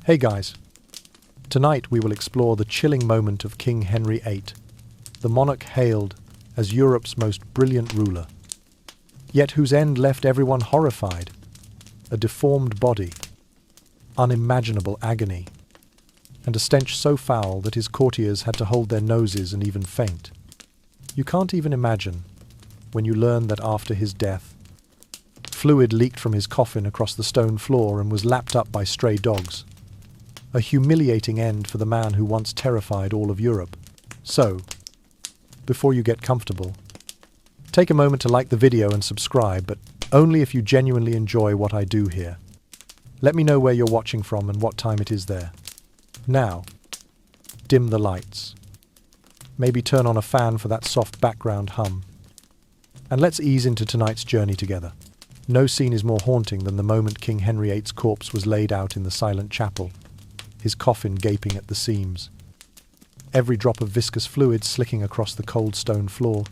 Hey guys, tonight we will explore the chilling moment of King Henry VIII, the monarch hailed as Europe's most brilliant ruler, yet whose end left everyone horrified. A deformed body, unimaginable agony, and a stench so foul that his courtiers had to hold their noses and even faint. You can't even imagine when you learn that after his death, fluid leaked from his coffin across the stone floor and was lapped up by stray dogs. A humiliating end for the man who once terrified all of Europe. So, before you get comfortable, take a moment to like the video and subscribe, but only if you genuinely enjoy what I do here. Let me know where you're watching from and what time it is there. Now, dim the lights. Maybe turn on a fan for that soft background hum. And let's ease into tonight's journey together. No scene is more haunting than the moment King Henry VIII's corpse was laid out in the silent chapel, his coffin gaping at the seams, every drop of viscous fluid slicking across the cold stone floor,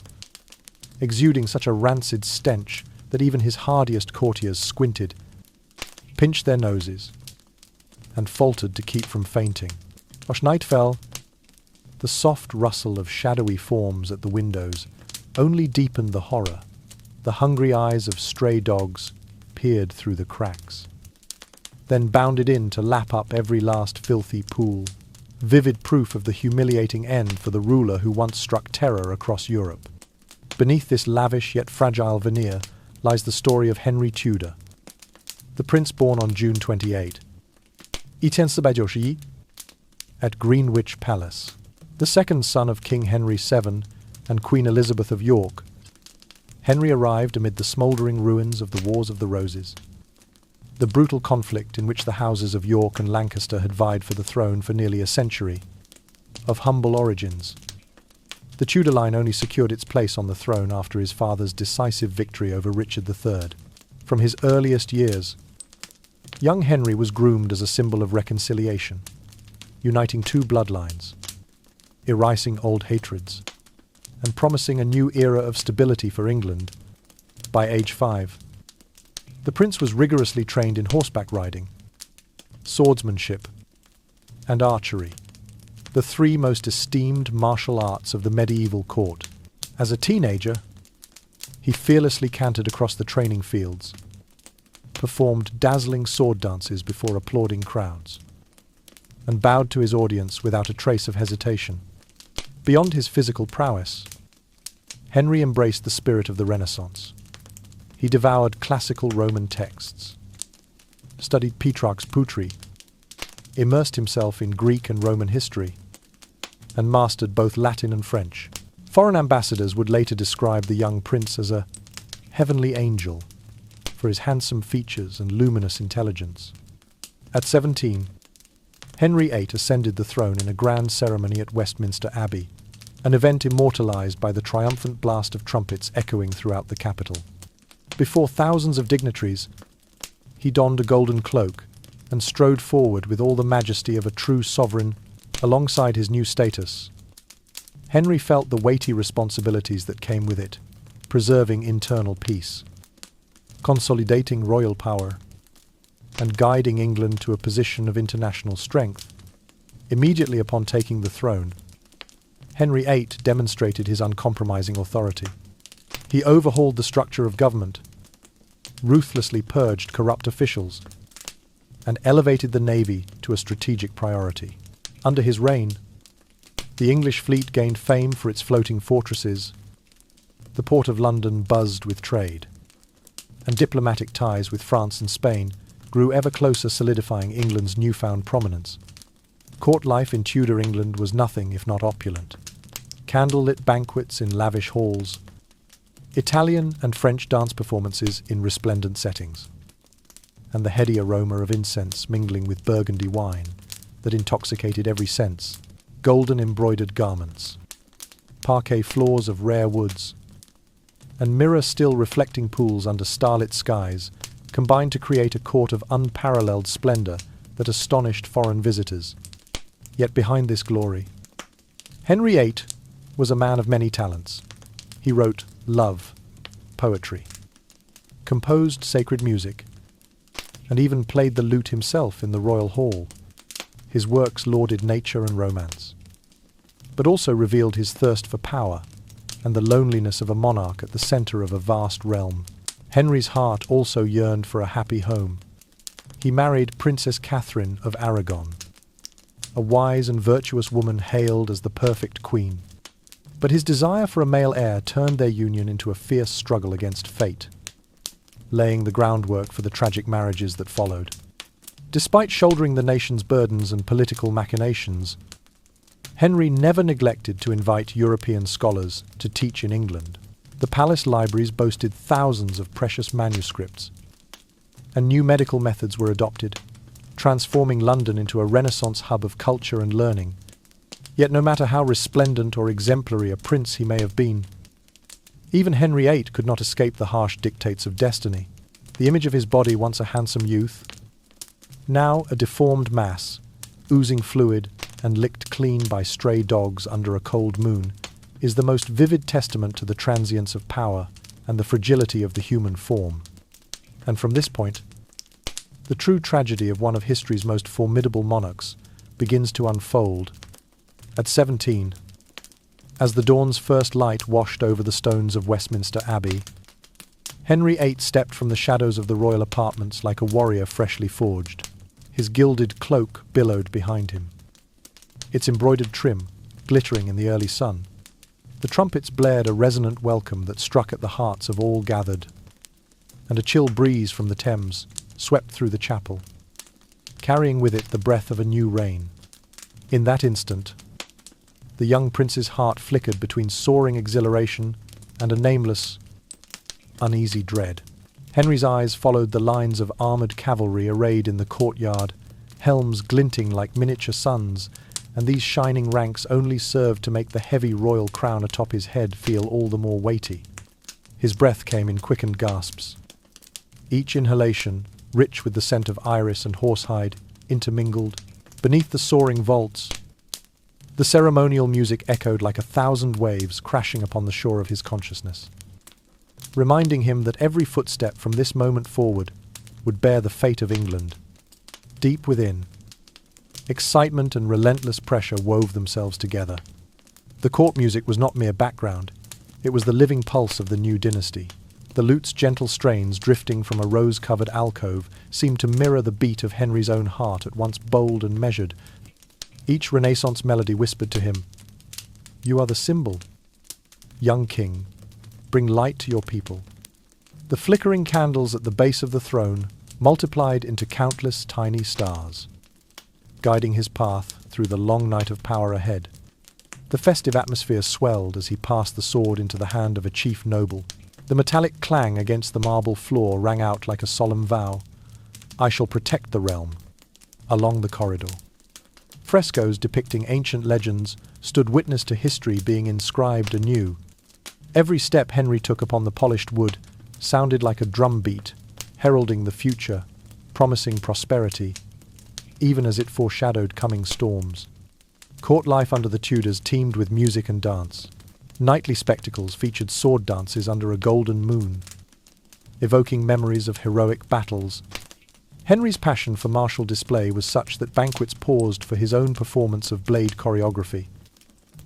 exuding such a rancid stench that even his hardiest courtiers squinted, pinched their noses, and faltered to keep from fainting. As night fell, the soft rustle of shadowy forms at the windows only deepened the horror. The hungry eyes of stray dogs peered through the cracks, then bounded in to lap up every last filthy pool, vivid proof of the humiliating end for the ruler who once struck terror across Europe. Beneath this lavish yet fragile veneer lies the story of Henry Tudor, the prince born on June 28, 1791, at Greenwich Palace, the second son of King Henry VII and Queen Elizabeth of York. Henry arrived amid the smouldering ruins of the Wars of the Roses, the brutal conflict in which the houses of York and Lancaster had vied for the throne for nearly a century. Of humble origins, the Tudor line only secured its place on the throne after his father's decisive victory over Richard III. From his earliest years, young Henry was groomed as a symbol of reconciliation, uniting two bloodlines, erasing old hatreds, and promising a new era of stability for England. By age 5, the prince was rigorously trained in horseback riding, swordsmanship, and archery, the three most esteemed martial arts of the medieval court. As a teenager, he fearlessly cantered across the training fields, performed dazzling sword dances before applauding crowds, and bowed to his audience without a trace of hesitation. Beyond his physical prowess, Henry embraced the spirit of the Renaissance. He devoured classical Roman texts, studied Petrarch's poetry, immersed himself in Greek and Roman history, and mastered both Latin and French. Foreign ambassadors would later describe the young prince as a heavenly angel for his handsome features and luminous intelligence. At 17, Henry VIII ascended the throne in a grand ceremony at Westminster Abbey, an event immortalized by the triumphant blast of trumpets echoing throughout the capital. Before thousands of dignitaries, he donned a golden cloak and strode forward with all the majesty of a true sovereign alongside his new status. Henry felt the weighty responsibilities that came with it, preserving internal peace, consolidating royal power, and guiding England to a position of international strength. Immediately upon taking the throne, Henry VIII demonstrated his uncompromising authority. He overhauled the structure of government, ruthlessly purged corrupt officials, and elevated the navy to a strategic priority. Under his reign, the English fleet gained fame for its floating fortresses, the port of London buzzed with trade, and diplomatic ties with France and Spain grew ever closer, solidifying England's newfound prominence. Court life in Tudor England was nothing if not opulent. Candlelit banquets in lavish halls, Italian and French dance performances in resplendent settings, and the heady aroma of incense mingling with burgundy wine that intoxicated every sense, golden embroidered garments, parquet floors of rare woods, and mirror-still reflecting pools under starlit skies combined to create a court of unparalleled splendor that astonished foreign visitors. Yet behind this glory, Henry VIII was a man of many talents. He wrote love, poetry, composed sacred music, and even played the lute himself in the royal hall. His works lauded nature and romance, but also revealed his thirst for power and the loneliness of a monarch at the centre of a vast realm. Henry's heart also yearned for a happy home. He married Princess Catherine of Aragon, a wise and virtuous woman hailed as the perfect queen. But his desire for a male heir turned their union into a fierce struggle against fate, laying the groundwork for the tragic marriages that followed. Despite shouldering the nation's burdens and political machinations, Henry never neglected to invite European scholars to teach in England. The palace libraries boasted thousands of precious manuscripts, and new medical methods were adopted, transforming London into a Renaissance hub of culture and learning. Yet no matter how resplendent or exemplary a prince he may have been, even Henry VIII could not escape the harsh dictates of destiny. The image of his body, once a handsome youth, now a deformed mass, oozing fluid and licked clean by stray dogs under a cold moon, is the most vivid testament to the transience of power and the fragility of the human form. And from this point, the true tragedy of one of history's most formidable monarchs begins to unfold. At 17, as the dawn's first light washed over the stones of Westminster Abbey, Henry VIII stepped from the shadows of the royal apartments like a warrior freshly forged. His gilded cloak billowed behind him, its embroidered trim glittering in the early sun. The trumpets blared a resonant welcome that struck at the hearts of all gathered, and a chill breeze from the Thames swept through the chapel, carrying with it the breath of a new reign. In that instant, the young prince's heart flickered between soaring exhilaration and a nameless, uneasy dread. Henry's eyes followed the lines of armoured cavalry arrayed in the courtyard, helms glinting like miniature suns, and these shining ranks only served to make the heavy royal crown atop his head feel all the more weighty. His breath came in quickened gasps, each inhalation rich with the scent of iris and horsehide intermingled. Beneath the soaring vaults, the ceremonial music echoed like 1,000 waves crashing upon the shore of his consciousness, reminding him that every footstep from this moment forward would bear the fate of England. Deep within, excitement and relentless pressure wove themselves together. The court music was not mere background, it was the living pulse of the new dynasty. The lute's gentle strains drifting from a rose-covered alcove seemed to mirror the beat of Henry's own heart, at once bold and measured. Each Renaissance melody whispered to him, "You are the symbol, young king. Bring light to your people." The flickering candles at the base of the throne multiplied into countless tiny stars, guiding his path through the long night of power ahead. The festive atmosphere swelled as he passed the sword into the hand of a chief noble. The metallic clang against the marble floor rang out like a solemn vow. "I shall protect the realm." Along the corridor, frescoes depicting ancient legends stood witness to history being inscribed anew. Every step Henry took upon the polished wood sounded like a drumbeat, heralding the future, promising prosperity, even as it foreshadowed coming storms. Court life under the Tudors teemed with music and dance. Nightly spectacles featured sword dances under a golden moon, evoking memories of heroic battles. Henry's passion for martial display was such that banquets paused for his own performance of blade choreography.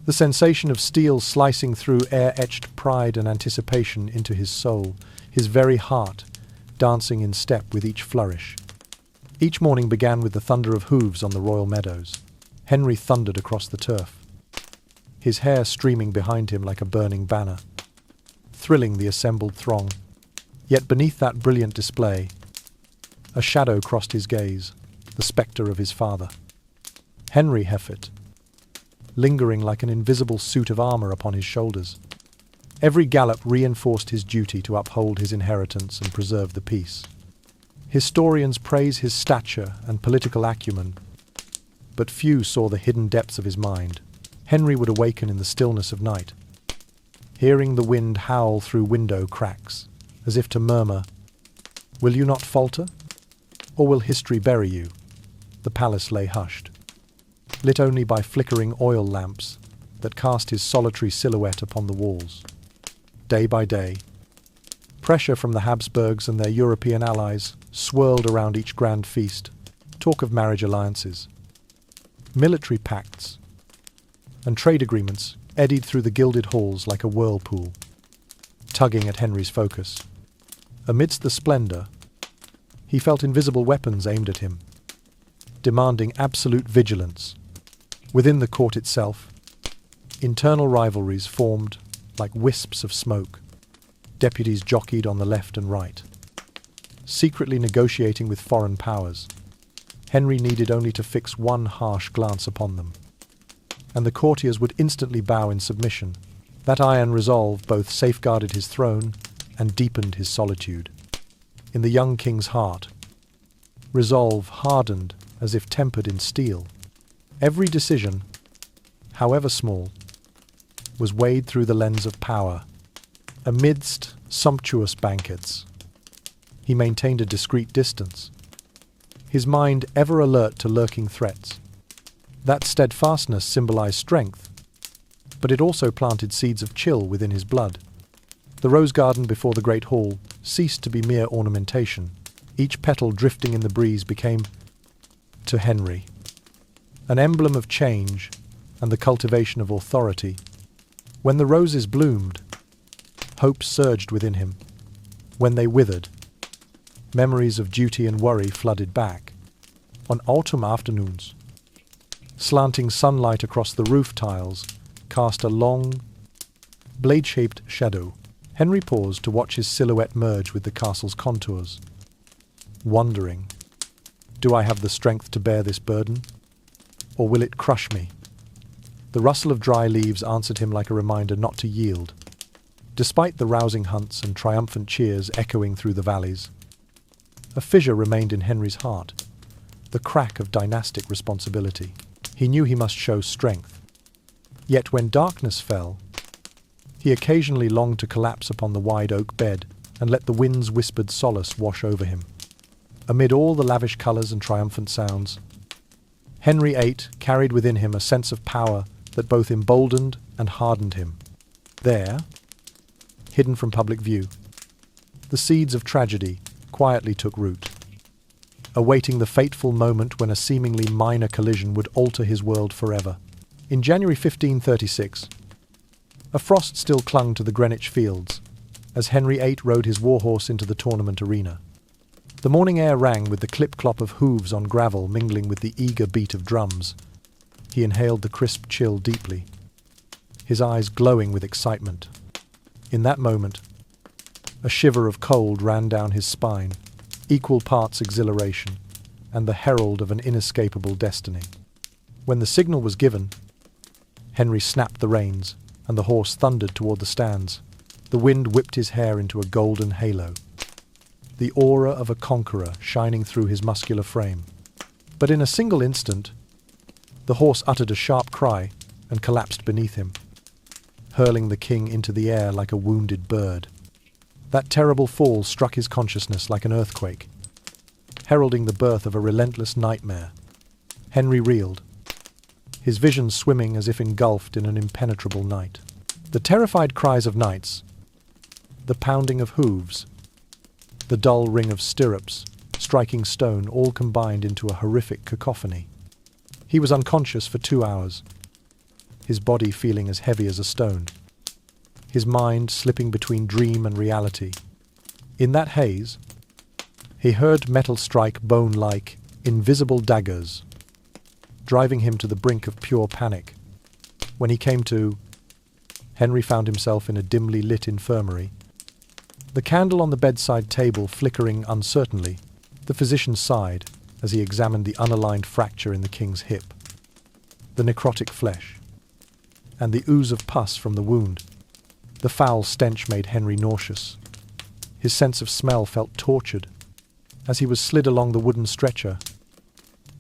The sensation of steel slicing through air etched pride and anticipation into his soul, his very heart dancing in step with each flourish. Each morning began with the thunder of hooves on the royal meadows. Henry thundered across the turf, his hair streaming behind him like a burning banner, thrilling the assembled throng. Yet beneath that brilliant display, a shadow crossed his gaze, the spectre of his father, Henry Heffet, lingering like an invisible suit of armour upon his shoulders. Every gallop reinforced his duty to uphold his inheritance and preserve the peace. Historians praise his stature and political acumen, but few saw the hidden depths of his mind. Henry would awaken in the stillness of night, hearing the wind howl through window cracks, as if to murmur, "Will you not falter? Or will history bury you?" The palace lay hushed, lit only by flickering oil lamps that cast his solitary silhouette upon the walls. Day by day, pressure from the Habsburgs and their European allies swirled around each grand feast. Talk of marriage alliances, Military pacts and trade agreements eddied through the gilded halls like a whirlpool, tugging at Henry's focus. Amidst the splendor, he felt invisible weapons aimed at him, demanding absolute vigilance. Within the court itself, internal rivalries formed like wisps of smoke. Deputies jockeyed on the left and right, secretly negotiating with foreign powers. Henry needed only to fix one harsh glance upon them, and the courtiers would instantly bow in submission. That iron resolve both safeguarded his throne and deepened his solitude. In the young king's heart, resolve hardened as if tempered in steel. Every decision, however small, was weighed through the lens of power. Amidst sumptuous banquets, he maintained a discreet distance, his mind ever alert to lurking threats. That steadfastness symbolized strength, but it also planted seeds of chill within his blood. The rose garden before the great hall ceased to be mere ornamentation. Each petal drifting in the breeze became, to Henry, an emblem of change and the cultivation of authority. When the roses bloomed, hope surged within him. When they withered, memories of duty and worry flooded back. On autumn afternoons, slanting sunlight across the roof tiles cast a long, blade-shaped shadow. Henry paused to watch his silhouette merge with the castle's contours, wondering, do I have the strength to bear this burden, or will it crush me? The rustle of dry leaves answered him like a reminder not to yield. Despite the rousing hunts and triumphant cheers echoing through the valleys, a fissure remained in Henry's heart, the crack of dynastic responsibility. He knew he must show strength. Yet when darkness fell, he occasionally longed to collapse upon the wide oak bed and let the wind's whispered solace wash over him. Amid all the lavish colours and triumphant sounds, Henry VIII carried within him a sense of power that both emboldened and hardened him. There, hidden from public view, the seeds of tragedy quietly took root, awaiting the fateful moment when a seemingly minor collision would alter his world forever. In January 1536, a frost still clung to the Greenwich fields as Henry VIII rode his warhorse into the tournament arena. The morning air rang with the clip-clop of hooves on gravel mingling with the eager beat of drums. He inhaled the crisp chill deeply, his eyes glowing with excitement. In that moment, a shiver of cold ran down his spine, equal parts exhilaration and the herald of an inescapable destiny. When the signal was given, Henry snapped the reins, and the horse thundered toward the stands. The wind whipped his hair into a golden halo, the aura of a conqueror shining through his muscular frame. But in a single instant, the horse uttered a sharp cry and collapsed beneath him, hurling the king into the air like a wounded bird. That terrible fall struck his consciousness like an earthquake, heralding the birth of a relentless nightmare. Henry reeled, his vision swimming as if engulfed in an impenetrable night. The terrified cries of knights, the pounding of hooves, the dull ring of stirrups striking stone all combined into a horrific cacophony. He was unconscious for 2 hours, his body feeling as heavy as a stone, his mind slipping between dream and reality. In that haze, he heard metal strike bone like invisible daggers, driving him to the brink of pure panic. When he came to, Henry found himself in a dimly lit infirmary, the candle on the bedside table flickering uncertainly. The physician sighed as he examined the unaligned fracture in the king's hip, the necrotic flesh, and the ooze of pus from the wound. The foul stench made Henry nauseous. His sense of smell felt tortured as he was slid along the wooden stretcher.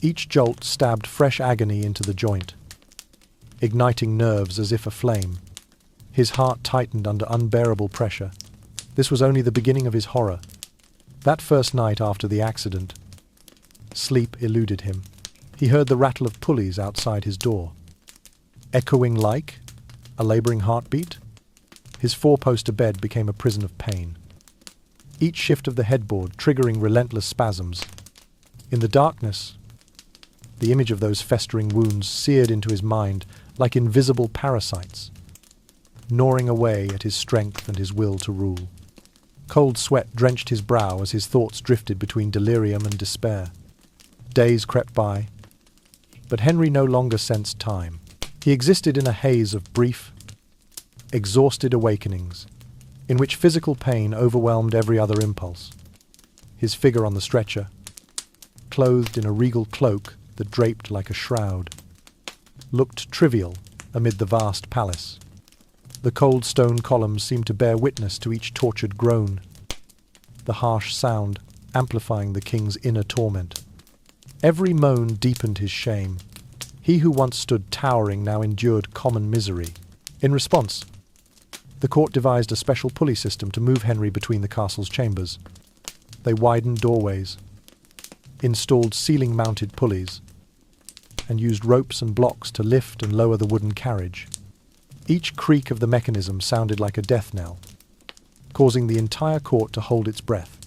Each jolt stabbed fresh agony into the joint, igniting nerves as if aflame. His heart tightened under unbearable pressure. This was only the beginning of his horror. That first night after the accident, sleep eluded him. He heard the rattle of pulleys outside his door, echoing like a labouring heartbeat. His four-poster bed became a prison of pain, each shift of the headboard triggering relentless spasms. In the darkness, The image of those festering wounds seared into his mind like invisible parasites, gnawing away at his strength and his will to rule. Cold sweat drenched his brow as his thoughts drifted between delirium and despair. Days crept by, but Henry no longer sensed time. He existed in a haze of brief, exhausted awakenings, in which physical pain overwhelmed every other impulse. His figure on the stretcher, clothed in a regal cloak that draped like a shroud, looked trivial amid the vast palace. The cold stone columns seemed to bear witness to each tortured groan, the harsh sound amplifying the king's inner torment. Every moan deepened his shame. He who once stood towering now endured common misery. In response, the court devised a special pulley system to move Henry between the castle's chambers. They widened doorways, installed ceiling-mounted pulleys, and used ropes and blocks to lift and lower the wooden carriage. Each creak of the mechanism sounded like a death knell, causing the entire court to hold its breath.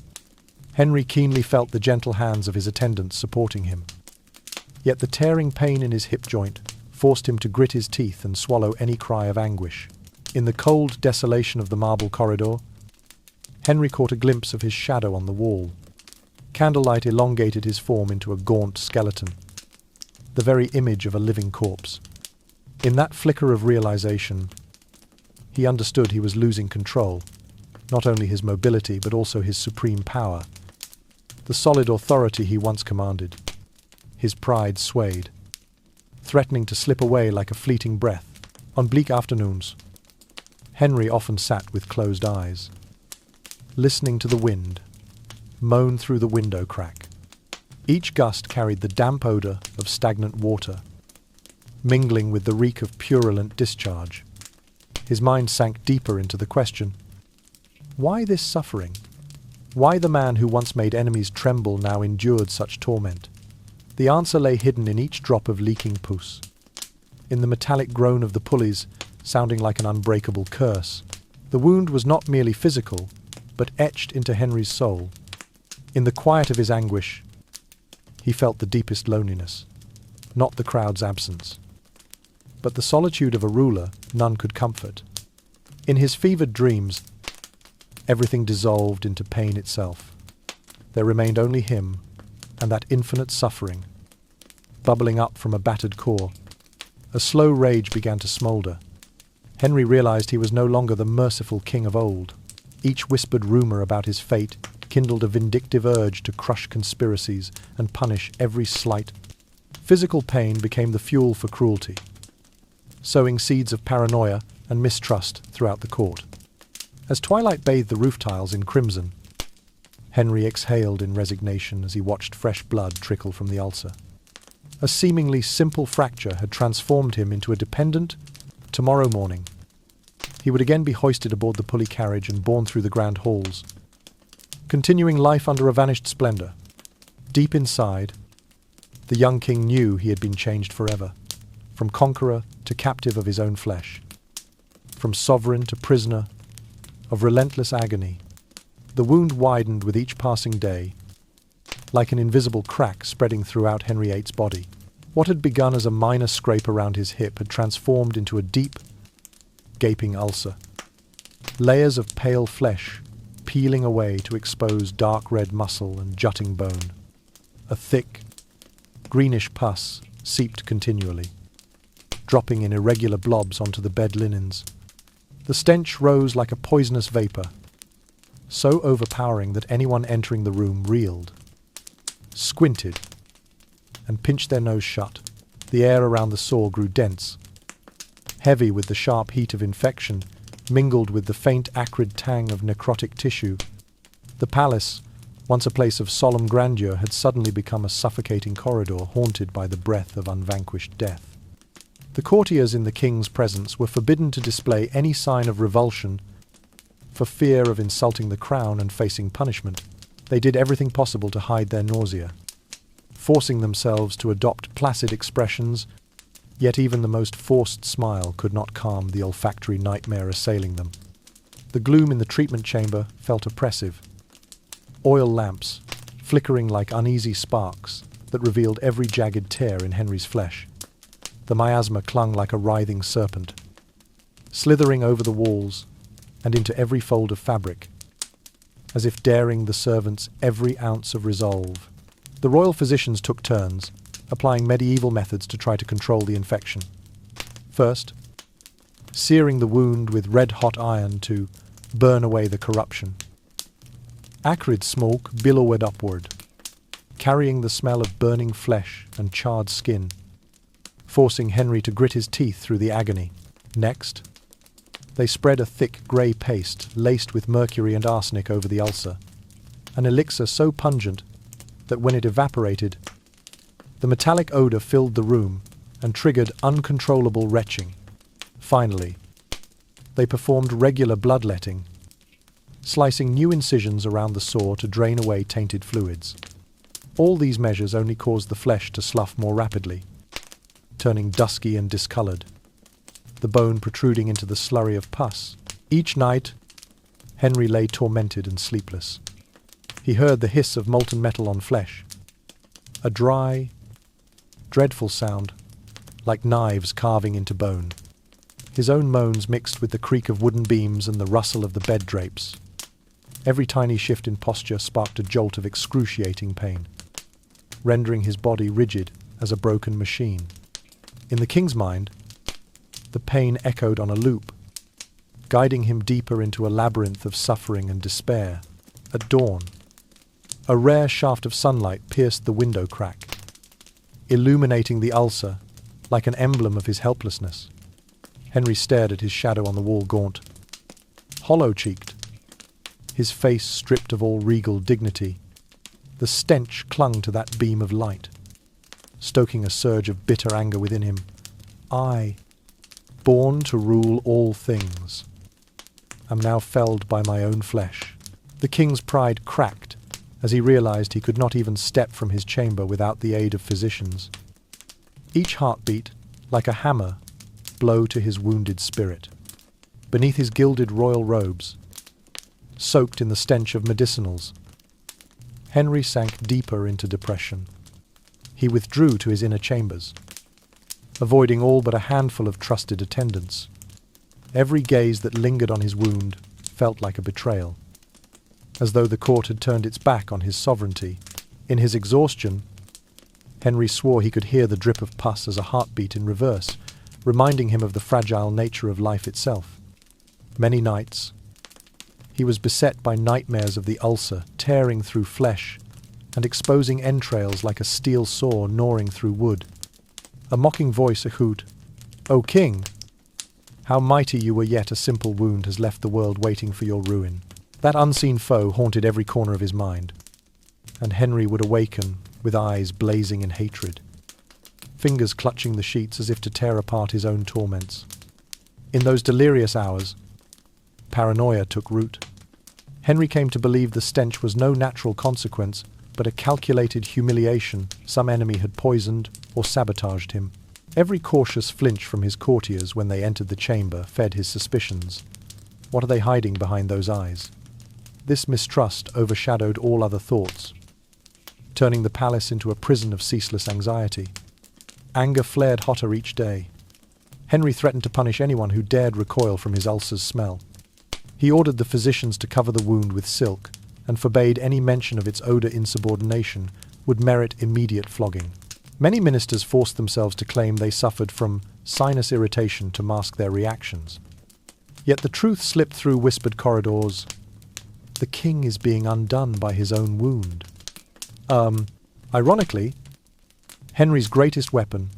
Henry keenly felt the gentle hands of his attendants supporting him. Yet the tearing pain in his hip joint forced him to grit his teeth and swallow any cry of anguish. In the cold desolation of the marble corridor, Henry caught a glimpse of his shadow on the wall. Candlelight elongated his form into a gaunt skeleton, the very image of a living corpse. In that flicker of realization, he understood he was losing control, not only his mobility but also his supreme power. The solid authority he once commanded. His pride swayed, threatening to slip away like a fleeting breath. On bleak afternoons, Henry often sat with closed eyes, listening to the wind moan through the window crack. Each gust carried the damp odor of stagnant water, mingling with the reek of purulent discharge. His mind sank deeper into the question, why this suffering? Why the man who once made enemies tremble now endured such torment? The answer lay hidden in each drop of leaking pus, in the metallic groan of the pulleys sounding like an unbreakable curse. The wound was not merely physical, but etched into Henry's soul. In the quiet of his anguish, he felt the deepest loneliness, not the crowd's absence, but the solitude of a ruler none could comfort. In his fevered dreams, everything dissolved into pain itself. There remained only him and that infinite suffering, bubbling up from a battered core. A slow rage began to smoulder. Henry realized he was no longer the merciful king of old. Each whispered rumor about his fate kindled a vindictive urge to crush conspiracies and punish every slight. Physical pain became the fuel for cruelty, sowing seeds of paranoia and mistrust throughout the court. As twilight bathed the roof tiles in crimson, Henry exhaled in resignation as he watched fresh blood trickle from the ulcer. A seemingly simple fracture had transformed him into a dependent. Tomorrow morning, he would again be hoisted aboard the pulley carriage and borne through the grand halls, continuing life under a vanished splendor. Deep inside, the young king knew he had been changed forever, from conqueror to captive of his own flesh, from sovereign to prisoner of relentless agony. The wound widened with each passing day, like an invisible crack spreading throughout Henry VIII's body. What had begun as a minor scrape around his hip had transformed into a deep, gaping ulcer. Layers of pale flesh peeling away to expose dark red muscle and jutting bone. A thick, greenish pus seeped continually, dropping in irregular blobs onto the bed linens. The stench rose like a poisonous vapor, so overpowering that anyone entering the room reeled, squinted, and pinched their nose shut. The air around the sore grew dense, heavy with the sharp heat of infection, mingled with the faint acrid tang of necrotic tissue. The palace, once a place of solemn grandeur, had suddenly become a suffocating corridor haunted by the breath of unvanquished death. The courtiers in the king's presence were forbidden to display any sign of revulsion for fear of insulting the crown and facing punishment. They did everything possible to hide their nausea, forcing themselves to adopt placid expressions, yet even the most forced smile could not calm the olfactory nightmare assailing them. The gloom in the treatment chamber felt oppressive. Oil lamps, flickering like uneasy sparks, that revealed every jagged tear in Henry's flesh. The miasma clung like a writhing serpent, slithering over the walls and into every fold of fabric, as if daring the servants every ounce of resolve. The royal physicians took turns, applying medieval methods to try to control the infection. First, searing the wound with red-hot iron to burn away the corruption. Acrid smoke billowed upward, carrying the smell of burning flesh and charred skin, forcing Henry to grit his teeth through the agony. Next, they spread a thick grey paste laced with mercury and arsenic over the ulcer, an elixir so pungent that when it evaporated, the metallic odour filled the room and triggered uncontrollable retching. Finally, they performed regular bloodletting, slicing new incisions around the sore to drain away tainted fluids. All these measures only caused the flesh to slough more rapidly, turning dusky and discoloured, the bone protruding into the slurry of pus. Each night, Henry lay tormented and sleepless. He heard the hiss of molten metal on flesh, a dry, dreadful sound, like knives carving into bone. His own moans mixed with the creak of wooden beams and the rustle of the bed drapes. Every tiny shift in posture sparked a jolt of excruciating pain, rendering his body rigid as a broken machine. In the king's mind, the pain echoed on a loop, guiding him deeper into a labyrinth of suffering and despair. At dawn, a rare shaft of sunlight pierced the window crack, illuminating the ulcer like an emblem of his helplessness. Henry stared at his shadow on the wall, gaunt, hollow-cheeked, his face stripped of all regal dignity. The stench clung to that beam of light, stoking a surge of bitter anger within him. I, born to rule all things, am now felled by my own flesh. The king's pride cracked as he realized he could not even step from his chamber without the aid of physicians. Each heartbeat, like a hammer, blow to his wounded spirit. Beneath his gilded royal robes, soaked in the stench of medicinals, Henry sank deeper into depression. He withdrew to his inner chambers, avoiding all but a handful of trusted attendants. Every gaze that lingered on his wound felt like a betrayal, as though the court had turned its back on his sovereignty. In his exhaustion, Henry swore he could hear the drip of pus as a heartbeat in reverse, reminding him of the fragile nature of life itself. Many nights, he was beset by nightmares of the ulcer tearing through flesh and exposing entrails like a steel saw gnawing through wood. A mocking voice echoed, "O king, how mighty you were, yet a simple wound has left the world waiting for your ruin." That unseen foe haunted every corner of his mind, and Henry would awaken with eyes blazing in hatred, fingers clutching the sheets as if to tear apart his own torments. In those delirious hours, paranoia took root. Henry came to believe the stench was no natural consequence, but a calculated humiliation. Some enemy had poisoned or sabotaged him. Every cautious flinch from his courtiers when they entered the chamber fed his suspicions. What are they hiding behind those eyes? This mistrust overshadowed all other thoughts, turning the palace into a prison of ceaseless anxiety. Anger flared hotter each day. Henry threatened to punish anyone who dared recoil from his ulcer's smell. He ordered the physicians to cover the wound with silk, and forbade any mention of its odour. Insubordination would merit immediate flogging. Many ministers forced themselves to claim they suffered from sinus irritation to mask their reactions. Yet the truth slipped through whispered corridors. The king is being undone by his own wound. Ironically, Henry's greatest weapon,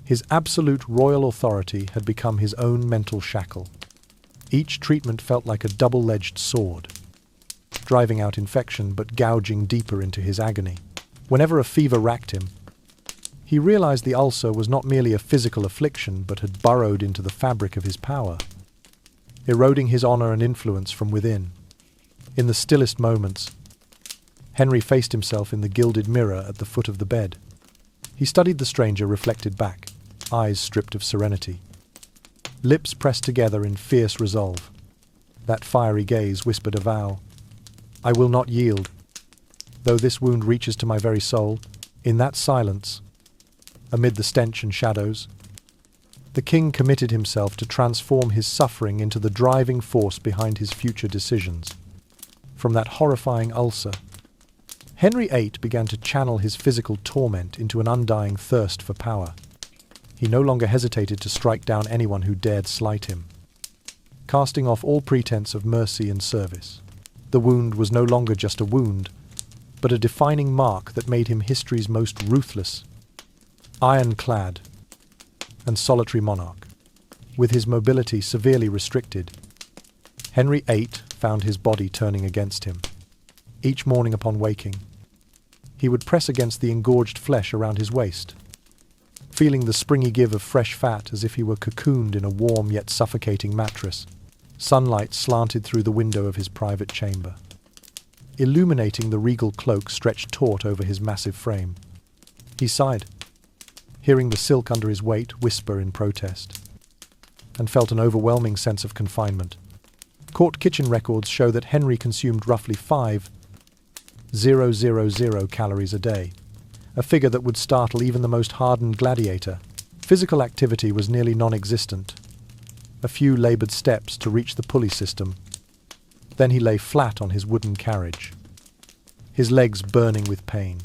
his absolute royal authority, had become his own mental shackle. Each treatment felt like a double-edged sword, driving out infection but gouging deeper into his agony. Whenever a fever racked him, he realized the ulcer was not merely a physical affliction but had burrowed into the fabric of his power, eroding his honor and influence from within. In the stillest moments, Henry faced himself in the gilded mirror at the foot of the bed. He studied the stranger reflected back, eyes stripped of serenity, lips pressed together in fierce resolve. That fiery gaze whispered a vow. "I will not yield. Though this wound reaches to my very soul, In that silence, amid the stench and shadows, the king committed himself to transform his suffering into the driving force behind his future decisions. From that horrifying ulcer, Henry VIII began to channel his physical torment into an undying thirst for power. He no longer hesitated to strike down anyone who dared slight him, casting off all pretense of mercy and service. The wound was no longer just a wound, but a defining mark that made him history's most ruthless, ironclad, and solitary monarch. With his mobility severely restricted, Henry VIII found his body turning against him. Each morning upon waking, he would press against the engorged flesh around his waist, feeling the springy give of fresh fat as if he were cocooned in a warm yet suffocating mattress. Sunlight slanted through the window of his private chamber, illuminating the regal cloak stretched taut over his massive frame. He sighed, hearing the silk under his weight whisper in protest, and felt an overwhelming sense of confinement. Court kitchen records show that Henry consumed roughly 5,000 calories a day, a figure that would startle even the most hardened gladiator. Physical activity was nearly non-existent. A few laboured steps to reach the pulley system. Then he lay flat on his wooden carriage, his legs burning with pain.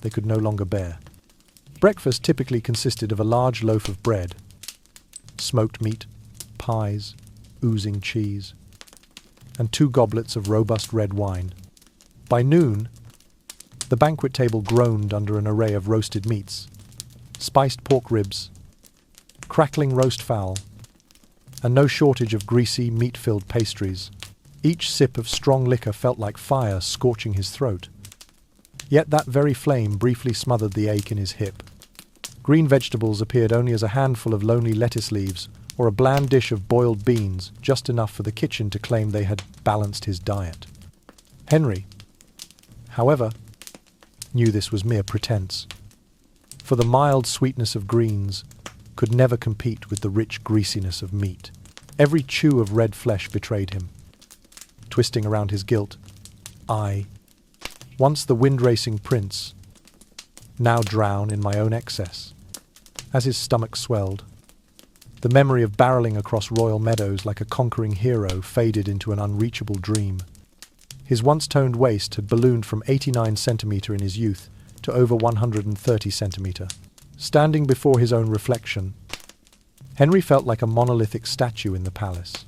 They could no longer bear. Breakfast typically consisted of a large loaf of bread, smoked meat, pies, oozing cheese, and 2 goblets of robust red wine. By noon, the banquet table groaned under an array of roasted meats, spiced pork ribs, crackling roast fowl, and no shortage of greasy, meat-filled pastries. Each sip of strong liquor felt like fire scorching his throat. Yet that very flame briefly smothered the ache in his hip. Green vegetables appeared only as a handful of lonely lettuce leaves or a bland dish of boiled beans, just enough for the kitchen to claim they had balanced his diet. Henry, however, knew this was mere pretense, for the mild sweetness of greens could never compete with the rich greasiness of meat. Every chew of red flesh betrayed him. Twisting around his guilt, I, once the wind-racing prince, now drown in my own excess. As his stomach swelled, the memory of barreling across royal meadows like a conquering hero faded into an unreachable dream. His once-toned waist had ballooned from 89 centimetre in his youth to over 130 centimetre. Standing before his own reflection, Henry felt like a monolithic statue in the palace.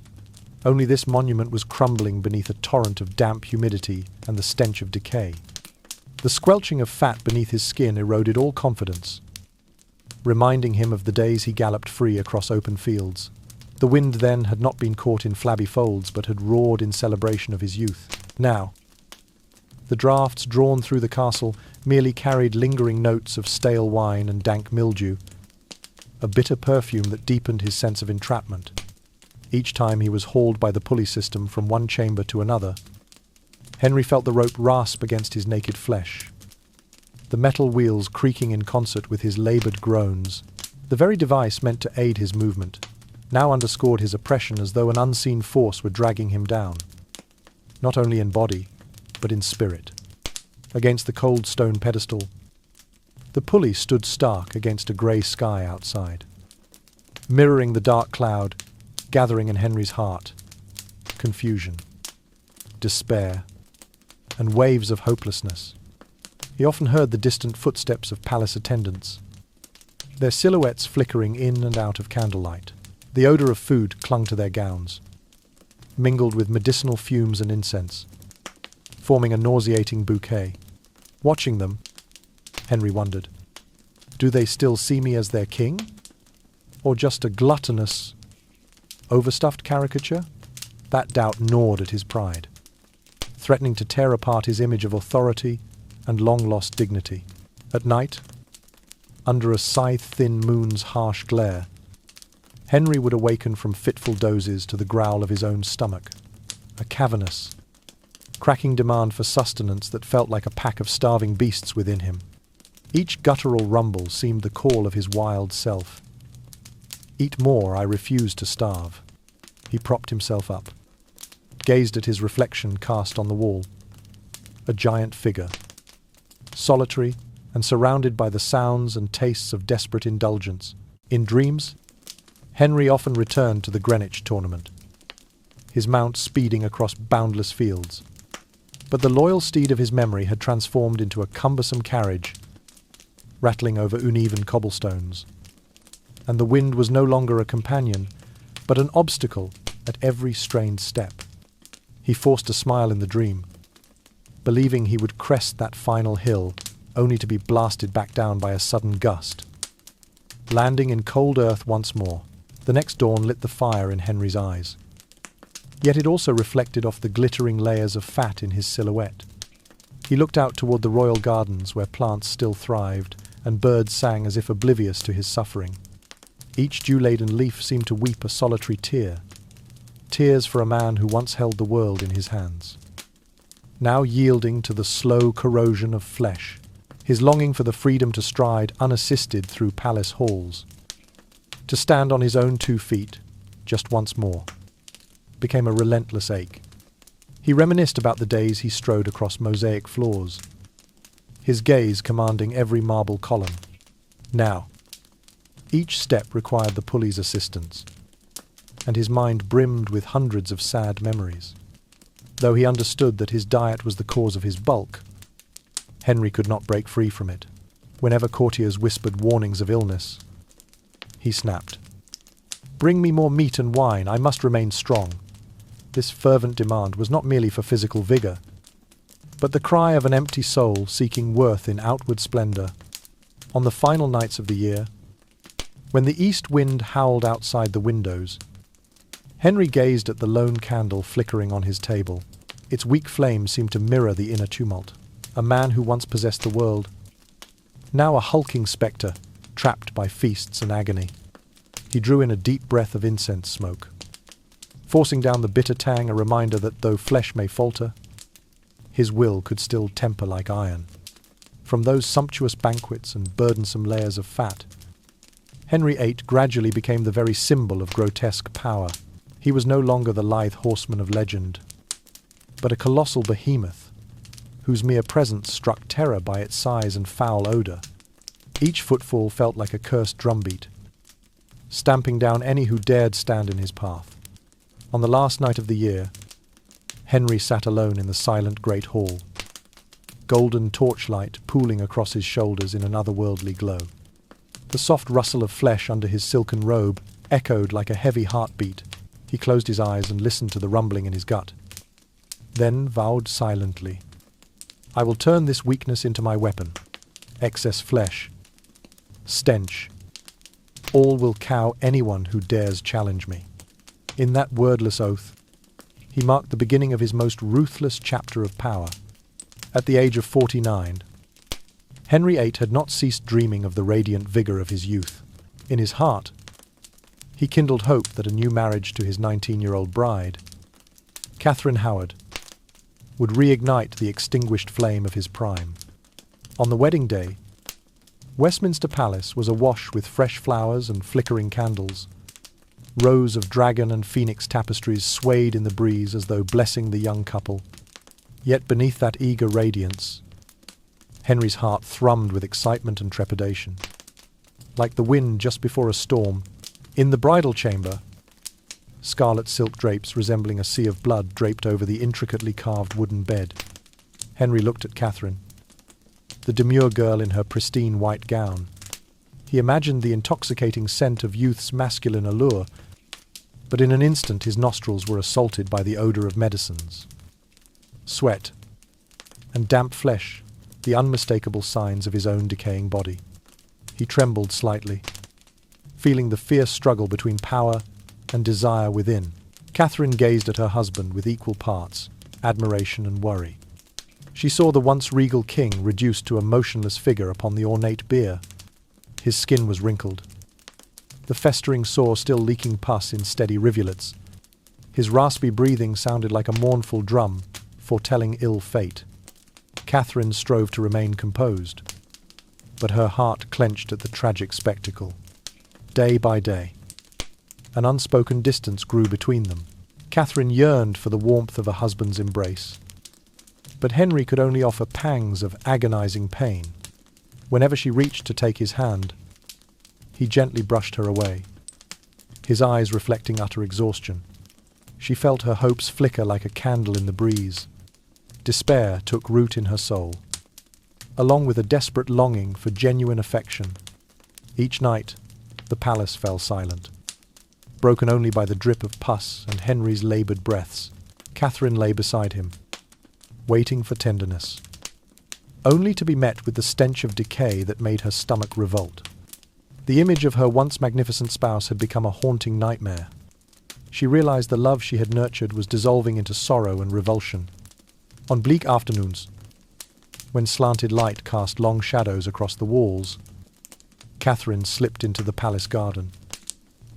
Only this monument was crumbling beneath a torrent of damp humidity and the stench of decay. The squelching of fat beneath his skin eroded all confidence, reminding him of the days he galloped free across open fields. The wind then had not been caught in flabby folds, but had roared in celebration of his youth. Now, the draughts drawn through the castle merely carried lingering notes of stale wine and dank mildew, a bitter perfume that deepened his sense of entrapment. Each time he was hauled by the pulley system from one chamber to another, Henry felt the rope rasp against his naked flesh, the metal wheels creaking in concert with his laboured groans. The very device meant to aid his movement now underscored his oppression as though an unseen force were dragging him down, not only in body, but in spirit. Against the cold stone pedestal, the pulley stood stark against a grey sky outside, mirroring the dark cloud gathering in Henry's heart. Confusion, despair, and waves of hopelessness. He often heard the distant footsteps of palace attendants, their silhouettes flickering in and out of candlelight. The odour of food clung to their gowns, mingled with medicinal fumes and incense, forming a nauseating bouquet. Watching them, Henry wondered, do they still see me as their king? Or just a gluttonous, overstuffed caricature? That doubt gnawed at his pride, threatening to tear apart his image of authority and long-lost dignity. At night, under a scythe-thin moon's harsh glare, Henry would awaken from fitful dozes to the growl of his own stomach, a cavernous, cracking demand for sustenance that felt like a pack of starving beasts within him. Each guttural rumble seemed the call of his wild self. Eat more, I refuse to starve. He propped himself up, gazed at his reflection cast on the wall. A giant figure, solitary and surrounded by the sounds and tastes of desperate indulgence. In dreams, Henry often returned to the Greenwich tournament, his mount speeding across boundless fields. But the loyal steed of his memory had transformed into a cumbersome carriage, rattling over uneven cobblestones. And the wind was no longer a companion, but an obstacle at every strained step. He forced a smile in the dream, believing he would crest that final hill, only to be blasted back down by a sudden gust. Landing in cold earth once more, the next dawn lit the fire in Henry's eyes. Yet it also reflected off the glittering layers of fat in his silhouette. He looked out toward the royal gardens where plants still thrived and birds sang as if oblivious to his suffering. Each dew-laden leaf seemed to weep a solitary tear, tears for a man who once held the world in his hands, now yielding to the slow corrosion of flesh, his longing for the freedom to stride unassisted through palace halls, to stand on his own 2 feet, just once more, became a relentless ache. He reminisced about the days he strode across mosaic floors, his gaze commanding every marble column. Now, each step required the pulley's assistance, and his mind brimmed with hundreds of sad memories. Though he understood that his diet was the cause of his bulk, Henry could not break free from it. Whenever courtiers whispered warnings of illness, he snapped. "Bring me more meat and wine, I must remain strong." This fervent demand was not merely for physical vigor, but the cry of an empty soul seeking worth in outward splendor. On the final nights of the year, when the east wind howled outside the windows, Henry gazed at the lone candle flickering on his table. Its weak flame seemed to mirror the inner tumult. A man who once possessed the world, now a hulking spectre, trapped by feasts and agony. He drew in a deep breath of incense smoke, forcing down the bitter tang, a reminder that though flesh may falter, his will could still temper like iron. From those sumptuous banquets and burdensome layers of fat, Henry VIII gradually became the very symbol of grotesque power. He was no longer the lithe horseman of legend, but a colossal behemoth, whose mere presence struck terror by its size and foul odor. Each footfall felt like a cursed drumbeat, stamping down any who dared stand in his path. On the last night of the year, Henry sat alone in the silent great hall, golden torchlight pooling across his shoulders in an otherworldly glow. The soft rustle of flesh under his silken robe echoed like a heavy heartbeat. He closed his eyes and listened to the rumbling in his gut, then vowed silently, "I will turn this weakness into my weapon. Excess flesh, stench, all will cow anyone who dares challenge me." In that wordless oath, he marked the beginning of his most ruthless chapter of power. At the age of 49, Henry VIII had not ceased dreaming of the radiant vigor of his youth. In his heart, he kindled hope that a new marriage to his 19-year-old bride, Catherine Howard, would reignite the extinguished flame of his prime. On the wedding day, Westminster Palace was awash with fresh flowers and flickering candles. Rows of dragon and phoenix tapestries swayed in the breeze as though blessing the young couple. Yet beneath that eager radiance, Henry's heart thrummed with excitement and trepidation. Like the wind just before a storm, in the bridal chamber, scarlet silk drapes resembling a sea of blood draped over the intricately carved wooden bed. Henry looked at Catherine, the demure girl in her pristine white gown. He imagined the intoxicating scent of youth's masculine allure, but in an instant his nostrils were assaulted by the odor of medicines, sweat, and damp flesh, the unmistakable signs of his own decaying body. He trembled slightly, feeling the fierce struggle between power and desire within. Catherine gazed at her husband with equal parts, admiration and worry. She saw the once regal king reduced to a motionless figure upon the ornate bier. His skin was wrinkled, the festering sore still leaking pus in steady rivulets. His raspy breathing sounded like a mournful drum, foretelling ill fate. Catherine strove to remain composed, but her heart clenched at the tragic spectacle. Day by day, an unspoken distance grew between them. Catherine yearned for the warmth of a husband's embrace, but Henry could only offer pangs of agonizing pain. Whenever she reached to take his hand, he gently brushed her away, his eyes reflecting utter exhaustion. She felt her hopes flicker like a candle in the breeze. Despair took root in her soul, along with a desperate longing for genuine affection. Each night, the palace fell silent. Broken only by the drip of pus and Henry's laboured breaths, Catherine lay beside him, waiting for tenderness, only to be met with the stench of decay that made her stomach revolt. The image of her once magnificent spouse had become a haunting nightmare. She realized the love she had nurtured was dissolving into sorrow and revulsion. On bleak afternoons, when slanted light cast long shadows across the walls, Catherine slipped into the palace garden.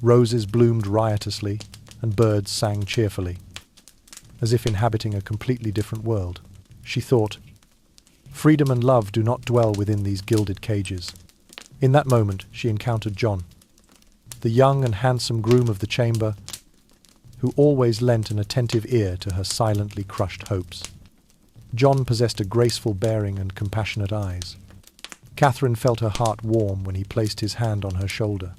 Roses bloomed riotously, and birds sang cheerfully, as if inhabiting a completely different world. She thought, "Freedom and love do not dwell within these gilded cages." In that moment, she encountered John, the young and handsome groom of the chamber, who always lent an attentive ear to her silently crushed hopes. John possessed a graceful bearing and compassionate eyes. Catherine felt her heart warm when he placed his hand on her shoulder.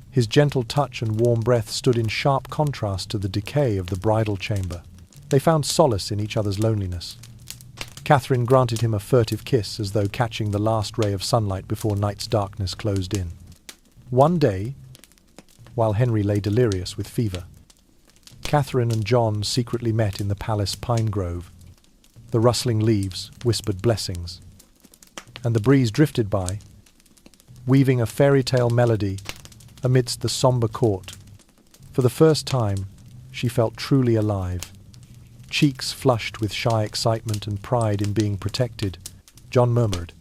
His gentle touch and warm breath stood in sharp contrast to the decay of the bridal chamber. They found solace in each other's loneliness. Catherine granted him a furtive kiss as though catching the last ray of sunlight before night's darkness closed in. One day, while Henry lay delirious with fever, Catherine and John secretly met in the palace pine grove. The rustling leaves whispered blessings, and the breeze drifted by, weaving a fairy tale melody amidst the sombre court. For the first time, she felt truly alive. Cheeks flushed with shy excitement and pride in being protected, John murmured,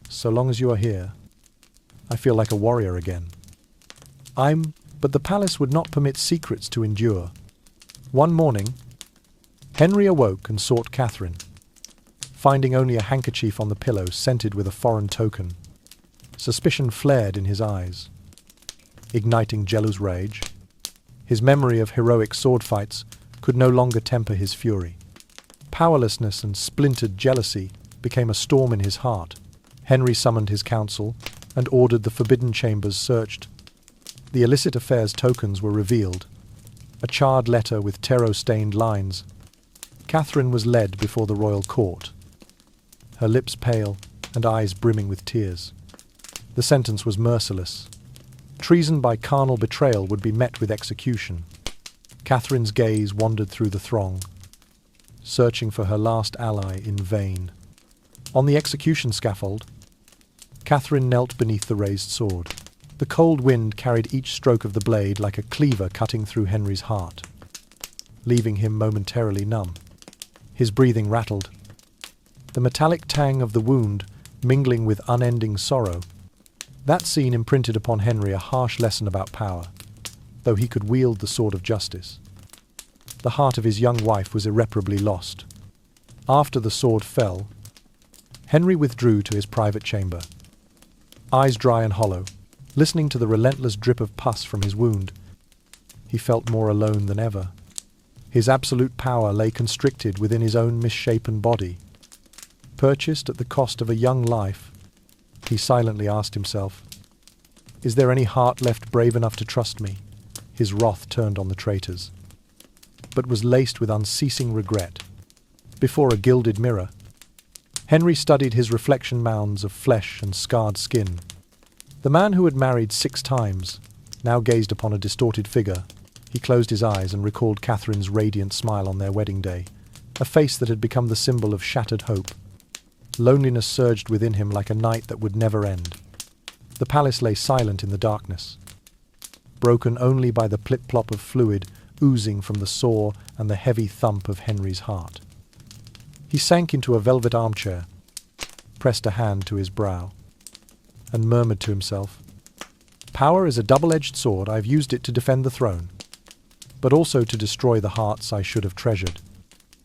"So long as you are here, I feel like a warrior again." But the palace would not permit secrets to endure. One morning, Henry awoke and sought Catherine, finding only a handkerchief on the pillow scented with a foreign token. Suspicion flared in his eyes, igniting jealous rage. His memory of heroic sword fights could no longer temper his fury. Powerlessness and splintered jealousy became a storm in his heart. Henry summoned his council and ordered the forbidden chambers searched. The illicit affairs tokens were revealed, a charred letter with tarot-stained lines. Catherine was led before the royal court, her lips pale and eyes brimming with tears. The sentence was merciless. Treason by carnal betrayal would be met with execution. Catherine's gaze wandered through the throng, searching for her last ally in vain. On the execution scaffold, Catherine knelt beneath the raised sword. The cold wind carried each stroke of the blade like a cleaver cutting through Henry's heart, leaving him momentarily numb. His breathing rattled, the metallic tang of the wound mingling with unending sorrow. That scene imprinted upon Henry a harsh lesson about power. Though he could wield the sword of justice, the heart of his young wife was irreparably lost. After the sword fell, Henry withdrew to his private chamber, eyes dry and hollow, listening to the relentless drip of pus from his wound. He felt more alone than ever. His absolute power lay constricted within his own misshapen body. Purchased at the cost of a young life, he silently asked himself, "Is there any heart left brave enough to trust me?" His wrath turned on the traitors, but was laced with unceasing regret. Before a gilded mirror, Henry studied his reflection mounds of flesh and scarred skin. The man who had married 6 times now gazed upon a distorted figure. He closed his eyes and recalled Catherine's radiant smile on their wedding day, a face that had become the symbol of shattered hope. Loneliness surged within him like a night that would never end. The palace lay silent in the darkness, broken only by the plip-plop of fluid oozing from the sore and the heavy thump of Henry's heart. He sank into a velvet armchair, pressed a hand to his brow, and murmured to himself, "Power is a double-edged sword. I've used it to defend the throne, but also to destroy the hearts I should have treasured."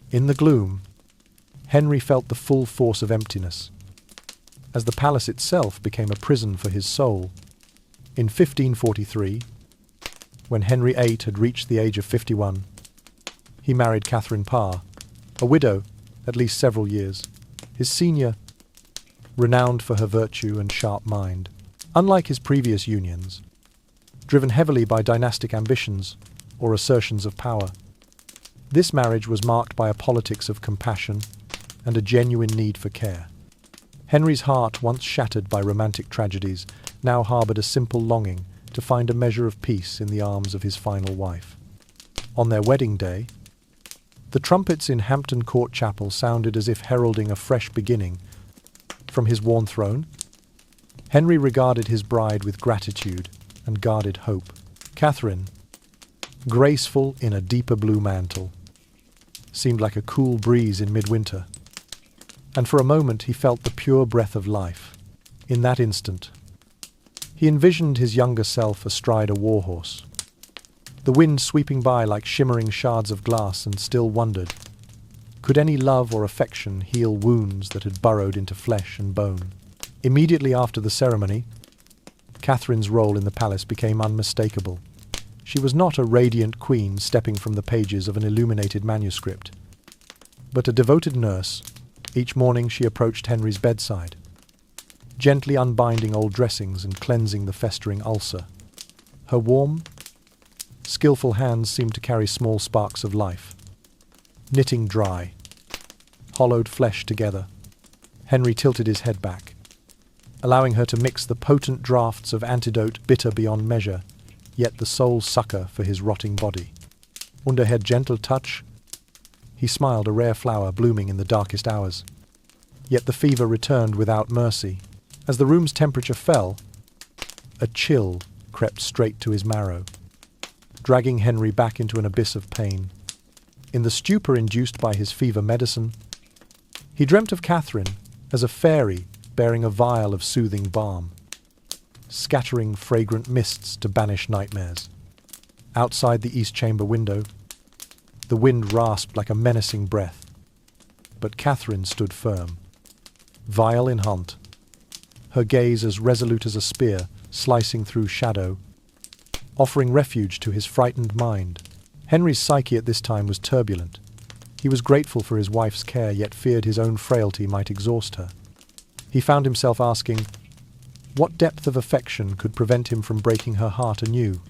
In the gloom, Henry felt the full force of emptiness, as the palace itself became a prison for his soul. In 1543, when Henry VIII had reached the age of 51, he married Catherine Parr, a widow at least several years, his senior. renowned for her virtue and sharp mind. Unlike his previous unions, driven heavily by dynastic ambitions or assertions of power, this marriage was marked by a politics of compassion and a genuine need for care. Henry's heart, once shattered by romantic tragedies, now harboured a simple longing to find a measure of peace in the arms of his final wife. On their wedding day, the trumpets in Hampton Court Chapel sounded as if heralding a fresh beginning. From his worn throne, Henry regarded his bride with gratitude and guarded hope. Catherine, graceful in a deeper blue mantle, seemed like a cool breeze in midwinter, and for a moment he felt the pure breath of life. In that instant, he envisioned his younger self astride a warhorse, the wind sweeping by like shimmering shards of glass, and still wondered, could any love or affection heal wounds that had burrowed into flesh and bone? Immediately after the ceremony, Catherine's role in the palace became unmistakable. She was not a radiant queen stepping from the pages of an illuminated manuscript, but a devoted nurse. Each morning she approached Henry's bedside, gently unbinding old dressings and cleansing the festering ulcer. Her warm, skillful hands seemed to carry small sparks of life, knitting dry, hollowed flesh together. Henry tilted his head back, allowing her to mix the potent draughts of antidote bitter beyond measure, yet the sole succor for his rotting body. Under her gentle touch, he smiled, a rare flower blooming in the darkest hours. Yet the fever returned without mercy. As the room's temperature fell, a chill crept straight to his marrow, dragging Henry back into an abyss of pain. In the stupor induced by his fever medicine, he dreamt of Catherine as a fairy bearing a vial of soothing balm, scattering fragrant mists to banish nightmares. Outside the east chamber window, the wind rasped like a menacing breath, but Catherine stood firm, vial in hand, her gaze as resolute as a spear slicing through shadow, offering refuge to his frightened mind. Henry's psyche at this time was turbulent. He was grateful for his wife's care, yet feared his own frailty might exhaust her. He found himself asking, what depth of affection could prevent him from breaking her heart anew?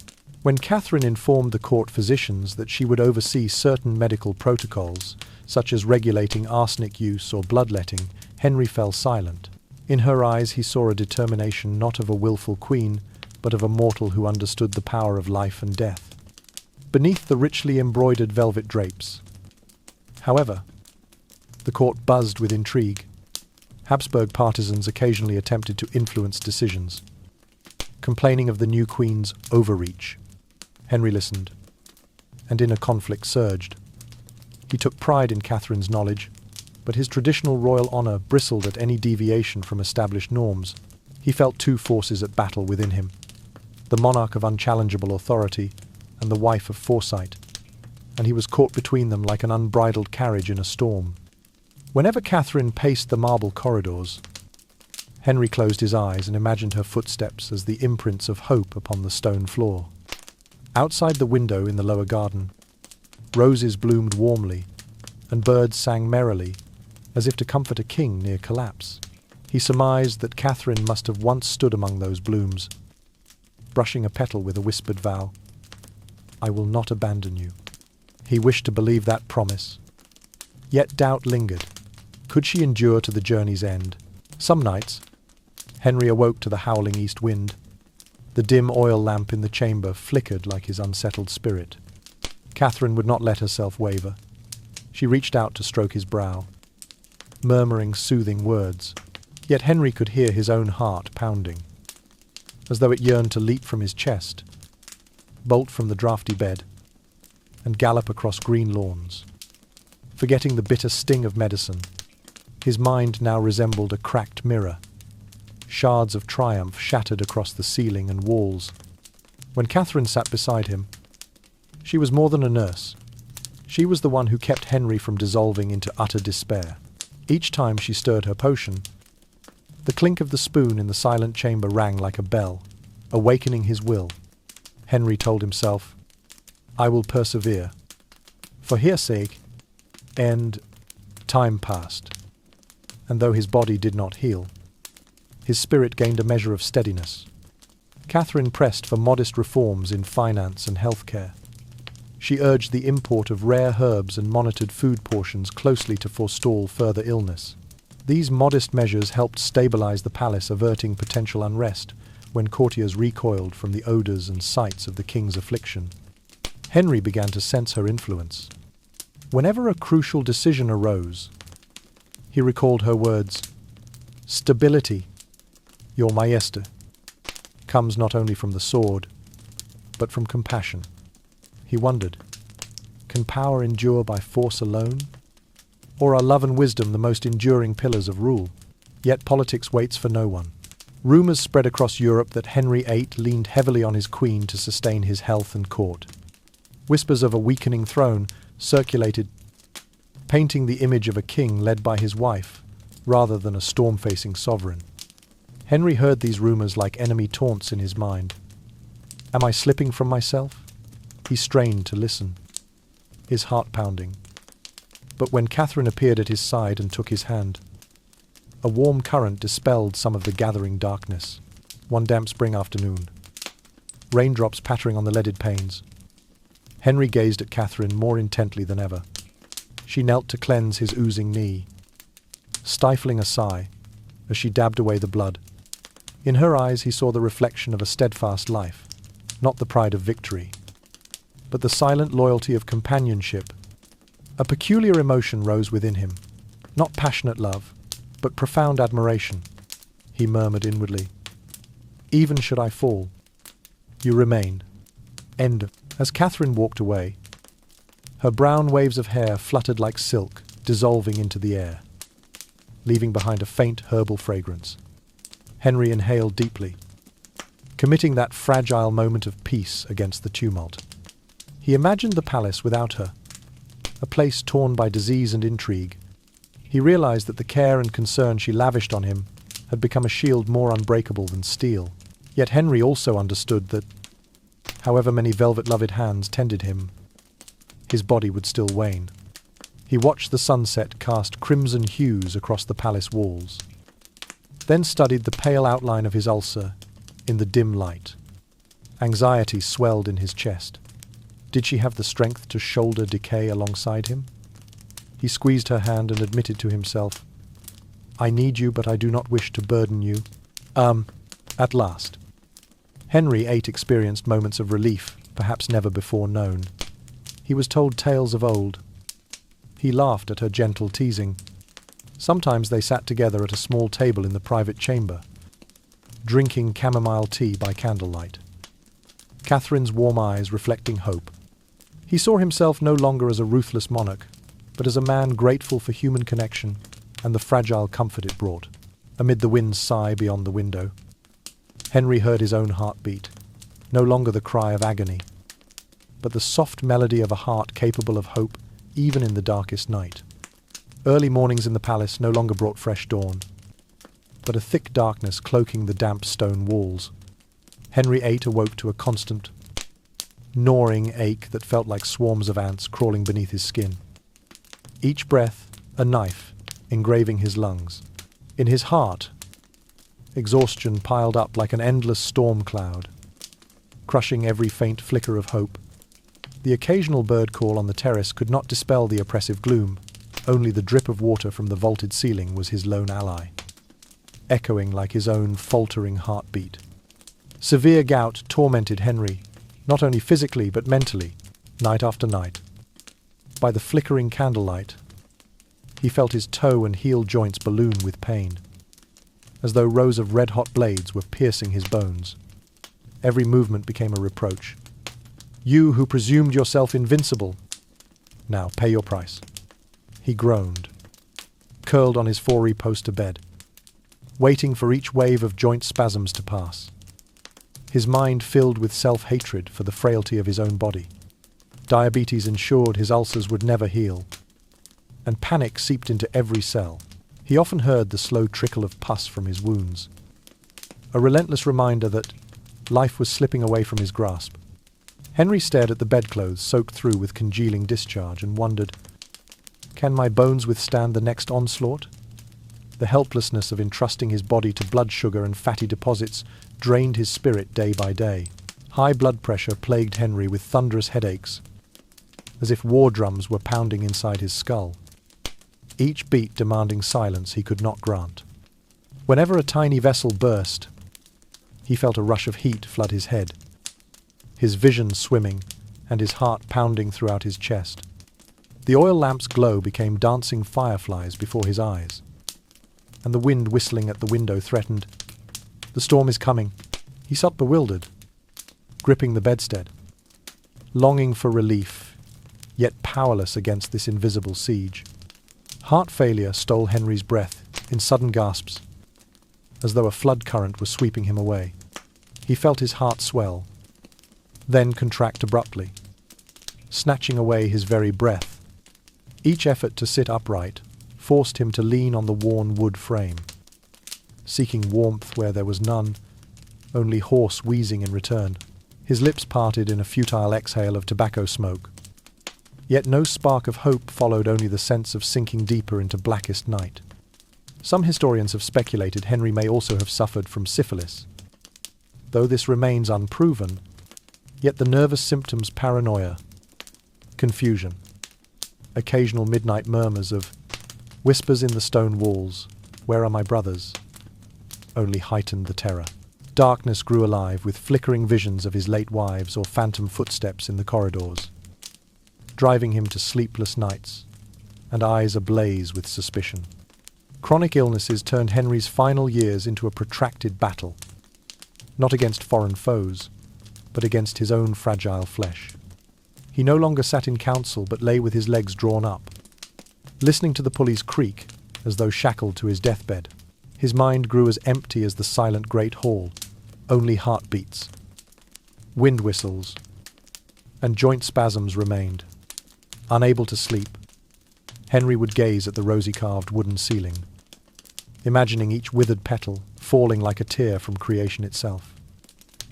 When Catherine informed the court physicians that she would oversee certain medical protocols, such as regulating arsenic use or bloodletting, Henry fell silent. In her eyes he saw a determination not of a willful queen, but of a mortal who understood the power of life and death. Beneath the richly embroidered velvet drapes, however, the court buzzed with intrigue. Habsburg partisans occasionally attempted to influence decisions, complaining of the new queen's overreach. Henry listened, and inner conflict surged. He took pride in Catherine's knowledge, but his traditional royal honour bristled at any deviation from established norms. He felt two forces at battle within him, the monarch of unchallengeable authority and the wife of foresight, and he was caught between them like an unbridled carriage in a storm. Whenever Catherine paced the marble corridors, Henry closed his eyes and imagined her footsteps as the imprints of hope upon the stone floor. Outside the window in the lower garden, roses bloomed warmly, and birds sang merrily, as if to comfort a king near collapse. He surmised that Catherine must have once stood among those blooms, brushing a petal with a whispered vow, "I will not abandon you." He wished to believe that promise, yet doubt lingered. Could she endure to the journey's end? Some nights, Henry awoke to the howling east wind. The dim oil lamp in the chamber flickered like his unsettled spirit. Catherine would not let herself waver. She reached out to stroke his brow, murmuring soothing words. Yet Henry could hear his own heart pounding, as though it yearned to leap from his chest, bolt from the draughty bed, and gallop across green lawns. Forgetting the bitter sting of medicine, his mind now resembled a cracked mirror. Shards of triumph shattered across the ceiling and walls. When Catherine sat beside him, she was more than a nurse. She was the one who kept Henry from dissolving into utter despair. Each time she stirred her potion, the clink of the spoon in the silent chamber rang like a bell, awakening his will. Henry told himself, "I will persevere, for her sake," and time passed, and though his body did not heal, His spirit gained a measure of steadiness. Catherine pressed for modest reforms in finance and healthcare. She urged the import of rare herbs and monitored food portions closely to forestall further illness. These modest measures helped stabilize the palace, averting potential unrest when courtiers recoiled from the odors and sights of the king's affliction. Henry began to sense her influence. Whenever a crucial decision arose, he recalled her words, "Stability, your Majesty, comes not only from the sword, but from compassion." He wondered, can power endure by force alone? Or are love and wisdom the most enduring pillars of rule? Yet politics waits for no one. Rumours spread across Europe that Henry VIII leaned heavily on his queen to sustain his health and court. Whispers of a weakening throne circulated, painting the image of a king led by his wife, rather than a storm-facing sovereign. Henry heard these rumours like enemy taunts in his mind. Am I slipping from myself? He strained to listen, his heart pounding. But when Catherine appeared at his side and took his hand, a warm current dispelled some of the gathering darkness. One damp spring afternoon, raindrops pattering on the leaded panes. Henry gazed at Catherine more intently than ever. She knelt to cleanse his oozing knee, stifling a sigh as she dabbed away the blood. In her eyes he saw the reflection of a steadfast life, not the pride of victory, but the silent loyalty of companionship. A peculiar emotion rose within him, not passionate love, but profound admiration. He murmured inwardly, "Even should I fall, you remain." End. As Catherine walked away, her brown waves of hair fluttered like silk, dissolving into the air, leaving behind a faint herbal fragrance. Henry inhaled deeply, committing that fragile moment of peace against the tumult. He imagined the palace without her, a place torn by disease and intrigue. He realized that the care and concern she lavished on him had become a shield more unbreakable than steel. Yet Henry also understood that, however many velvet-loved hands tended him, his body would still wane. He watched the sunset cast crimson hues across the palace walls, then studied the pale outline of his ulcer in the dim light. Anxiety swelled in his chest. Did she have the strength to shoulder decay alongside him? He squeezed her hand and admitted to himself, "I need you, but I do not wish to burden you." At last. Henry VIII experienced moments of relief, perhaps never before known. He was told tales of old. He laughed at her gentle teasing. Sometimes they sat together at a small table in the private chamber, drinking chamomile tea by candlelight, Catherine's warm eyes reflecting hope. He saw himself no longer as a ruthless monarch, but as a man grateful for human connection and the fragile comfort it brought. Amid the wind's sigh beyond the window, Henry heard his own heartbeat, no longer the cry of agony, but the soft melody of a heart capable of hope even in the darkest night. Early mornings in the palace no longer brought fresh dawn, but a thick darkness cloaking the damp stone walls. Henry VIII awoke to a constant, gnawing ache that felt like swarms of ants crawling beneath his skin. Each breath, a knife, engraving his lungs. In his heart, exhaustion piled up like an endless storm cloud, crushing every faint flicker of hope. The occasional bird call on the terrace could not dispel the oppressive gloom. Only the drip of water from the vaulted ceiling was his lone ally, echoing like his own faltering heartbeat. Severe gout tormented Henry, not only physically but mentally, night after night. By the flickering candlelight, he felt his toe and heel joints balloon with pain, as though rows of red-hot blades were piercing his bones. Every movement became a reproach. "You who presumed yourself invincible, now pay your price." He groaned, curled on his 4-poster bed, waiting for each wave of joint spasms to pass. His mind filled with self-hatred for the frailty of his own body. Diabetes ensured his ulcers would never heal, and panic seeped into every cell. He often heard the slow trickle of pus from his wounds, a relentless reminder that life was slipping away from his grasp. Henry stared at the bedclothes soaked through with congealing discharge and wondered, can my bones withstand the next onslaught? The helplessness of entrusting his body to blood sugar and fatty deposits drained his spirit day by day. High blood pressure plagued Henry with thunderous headaches, as if war drums were pounding inside his skull, each beat demanding silence he could not grant. Whenever a tiny vessel burst, he felt a rush of heat flood his head, his vision swimming and his heart pounding throughout his chest. The oil lamp's glow became dancing fireflies before his eyes, and the wind whistling at the window threatened. The storm is coming. He sat bewildered, gripping the bedstead, longing for relief, yet powerless against this invisible siege. Heart failure stole Henry's breath in sudden gasps, as though a flood current was sweeping him away. He felt his heart swell, then contract abruptly, snatching away his very breath. Each effort to sit upright forced him to lean on the worn wood frame, seeking warmth where there was none, only hoarse wheezing in return. His lips parted in a futile exhale of tobacco smoke. Yet no spark of hope followed, only the sense of sinking deeper into blackest night. Some historians have speculated Henry may also have suffered from syphilis. Though this remains unproven, yet the nervous symptoms paranoia, confusion, occasional midnight murmurs of whispers in the stone walls, "Where are my brothers?" only heightened the terror. Darkness grew alive with flickering visions of his late wives or phantom footsteps in the corridors, driving him to sleepless nights and eyes ablaze with suspicion. Chronic illnesses turned Henry's final years into a protracted battle, not against foreign foes, but against his own fragile flesh. He no longer sat in council, but lay with his legs drawn up, listening to the pulleys creak as though shackled to his deathbed. His mind grew as empty as the silent great hall, only heartbeats, wind whistles, and joint spasms remained. Unable to sleep, Henry would gaze at the rosy-carved wooden ceiling, imagining each withered petal falling like a tear from creation itself.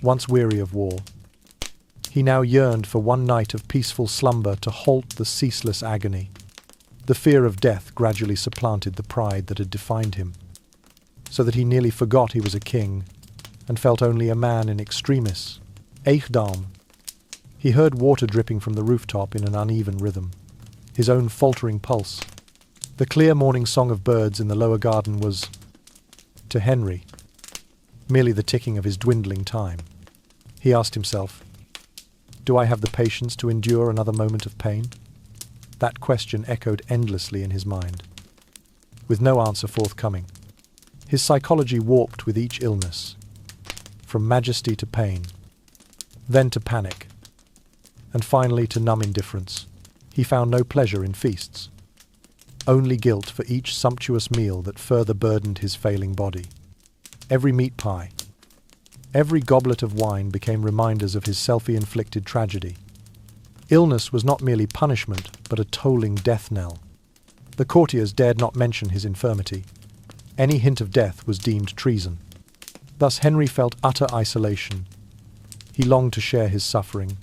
Once weary of war, he now yearned for one night of peaceful slumber to halt the ceaseless agony. The fear of death gradually supplanted the pride that had defined him, so that he nearly forgot he was a king and felt only a man in extremis. Eichdam. He heard water dripping from the rooftop in an uneven rhythm, his own faltering pulse. The clear morning song of birds in the lower garden was, to Henry, merely the ticking of his dwindling time. He asked himself, "Do I have the patience to endure another moment of pain?" That question echoed endlessly in his mind, with no answer forthcoming. His psychology warped with each illness, from majesty to pain, then to panic, and finally to numb indifference. He found no pleasure in feasts, only guilt for each sumptuous meal that further burdened his failing body. Every meat pie, every goblet of wine became reminders of his self-inflicted tragedy. Illness was not merely punishment, but a tolling death knell. The courtiers dared not mention his infirmity. Any hint of death was deemed treason. Thus Henry felt utter isolation. He longed to share his suffering,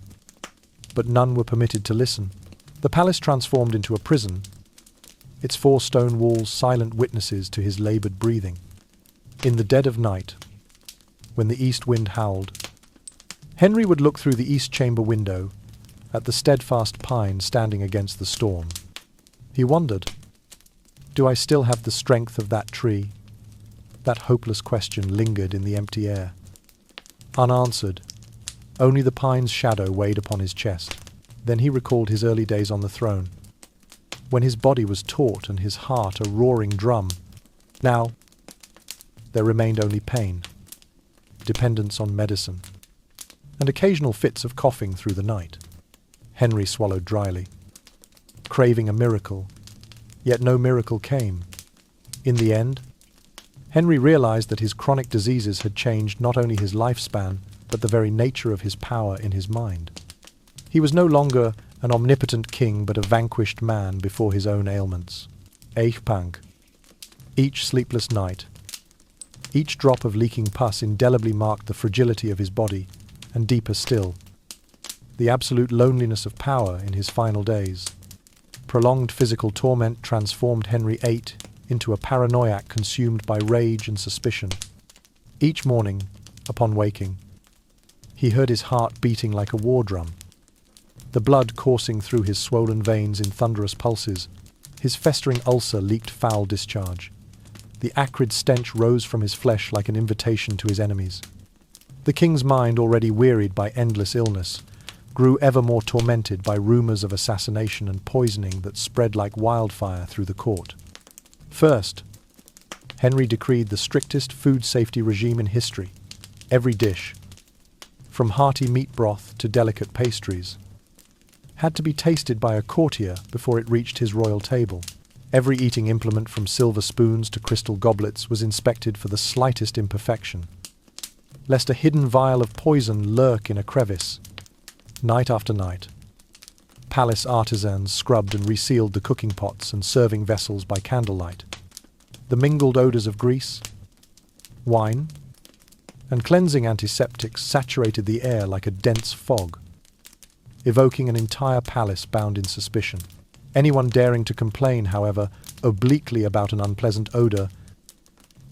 but none were permitted to listen. The palace transformed into a prison, its 4 stone walls silent witnesses to his laboured breathing. In the dead of night, when the east wind howled, Henry would look through the east chamber window at the steadfast pine standing against the storm. He wondered, do I still have the strength of that tree? That hopeless question lingered in the empty air. Unanswered, only the pine's shadow weighed upon his chest. Then he recalled his early days on the throne, when his body was taut and his heart a roaring drum. Now, there remained only pain, dependence on medicine, and occasional fits of coughing through the night. Henry swallowed dryly, craving a miracle, yet no miracle came. In the end, Henry realized that his chronic diseases had changed not only his lifespan, but the very nature of his power in his mind. He was no longer an omnipotent king, but a vanquished man before his own ailments. Eichpank. Each sleepless night, each drop of leaking pus indelibly marked the fragility of his body, and deeper still, the absolute loneliness of power in his final days. Prolonged physical torment transformed Henry VIII into a paranoiac consumed by rage and suspicion. Each morning, upon waking, he heard his heart beating like a war drum, the blood coursing through his swollen veins in thunderous pulses. His festering ulcer leaked foul discharge. The acrid stench rose from his flesh like an invitation to his enemies. The king's mind, already wearied by endless illness, grew ever more tormented by rumours of assassination and poisoning that spread like wildfire through the court. First, Henry decreed the strictest food safety regime in history. Every dish, from hearty meat broth to delicate pastries, had to be tasted by a courtier before it reached his royal table. Every eating implement, from silver spoons to crystal goblets, was inspected for the slightest imperfection, lest a hidden vial of poison lurk in a crevice. Night after night, palace artisans scrubbed and resealed the cooking pots and serving vessels by candlelight. The mingled odours of grease, wine, and cleansing antiseptics saturated the air like a dense fog, evoking an entire palace bound in suspicion. Anyone daring to complain, however, obliquely about an unpleasant odour,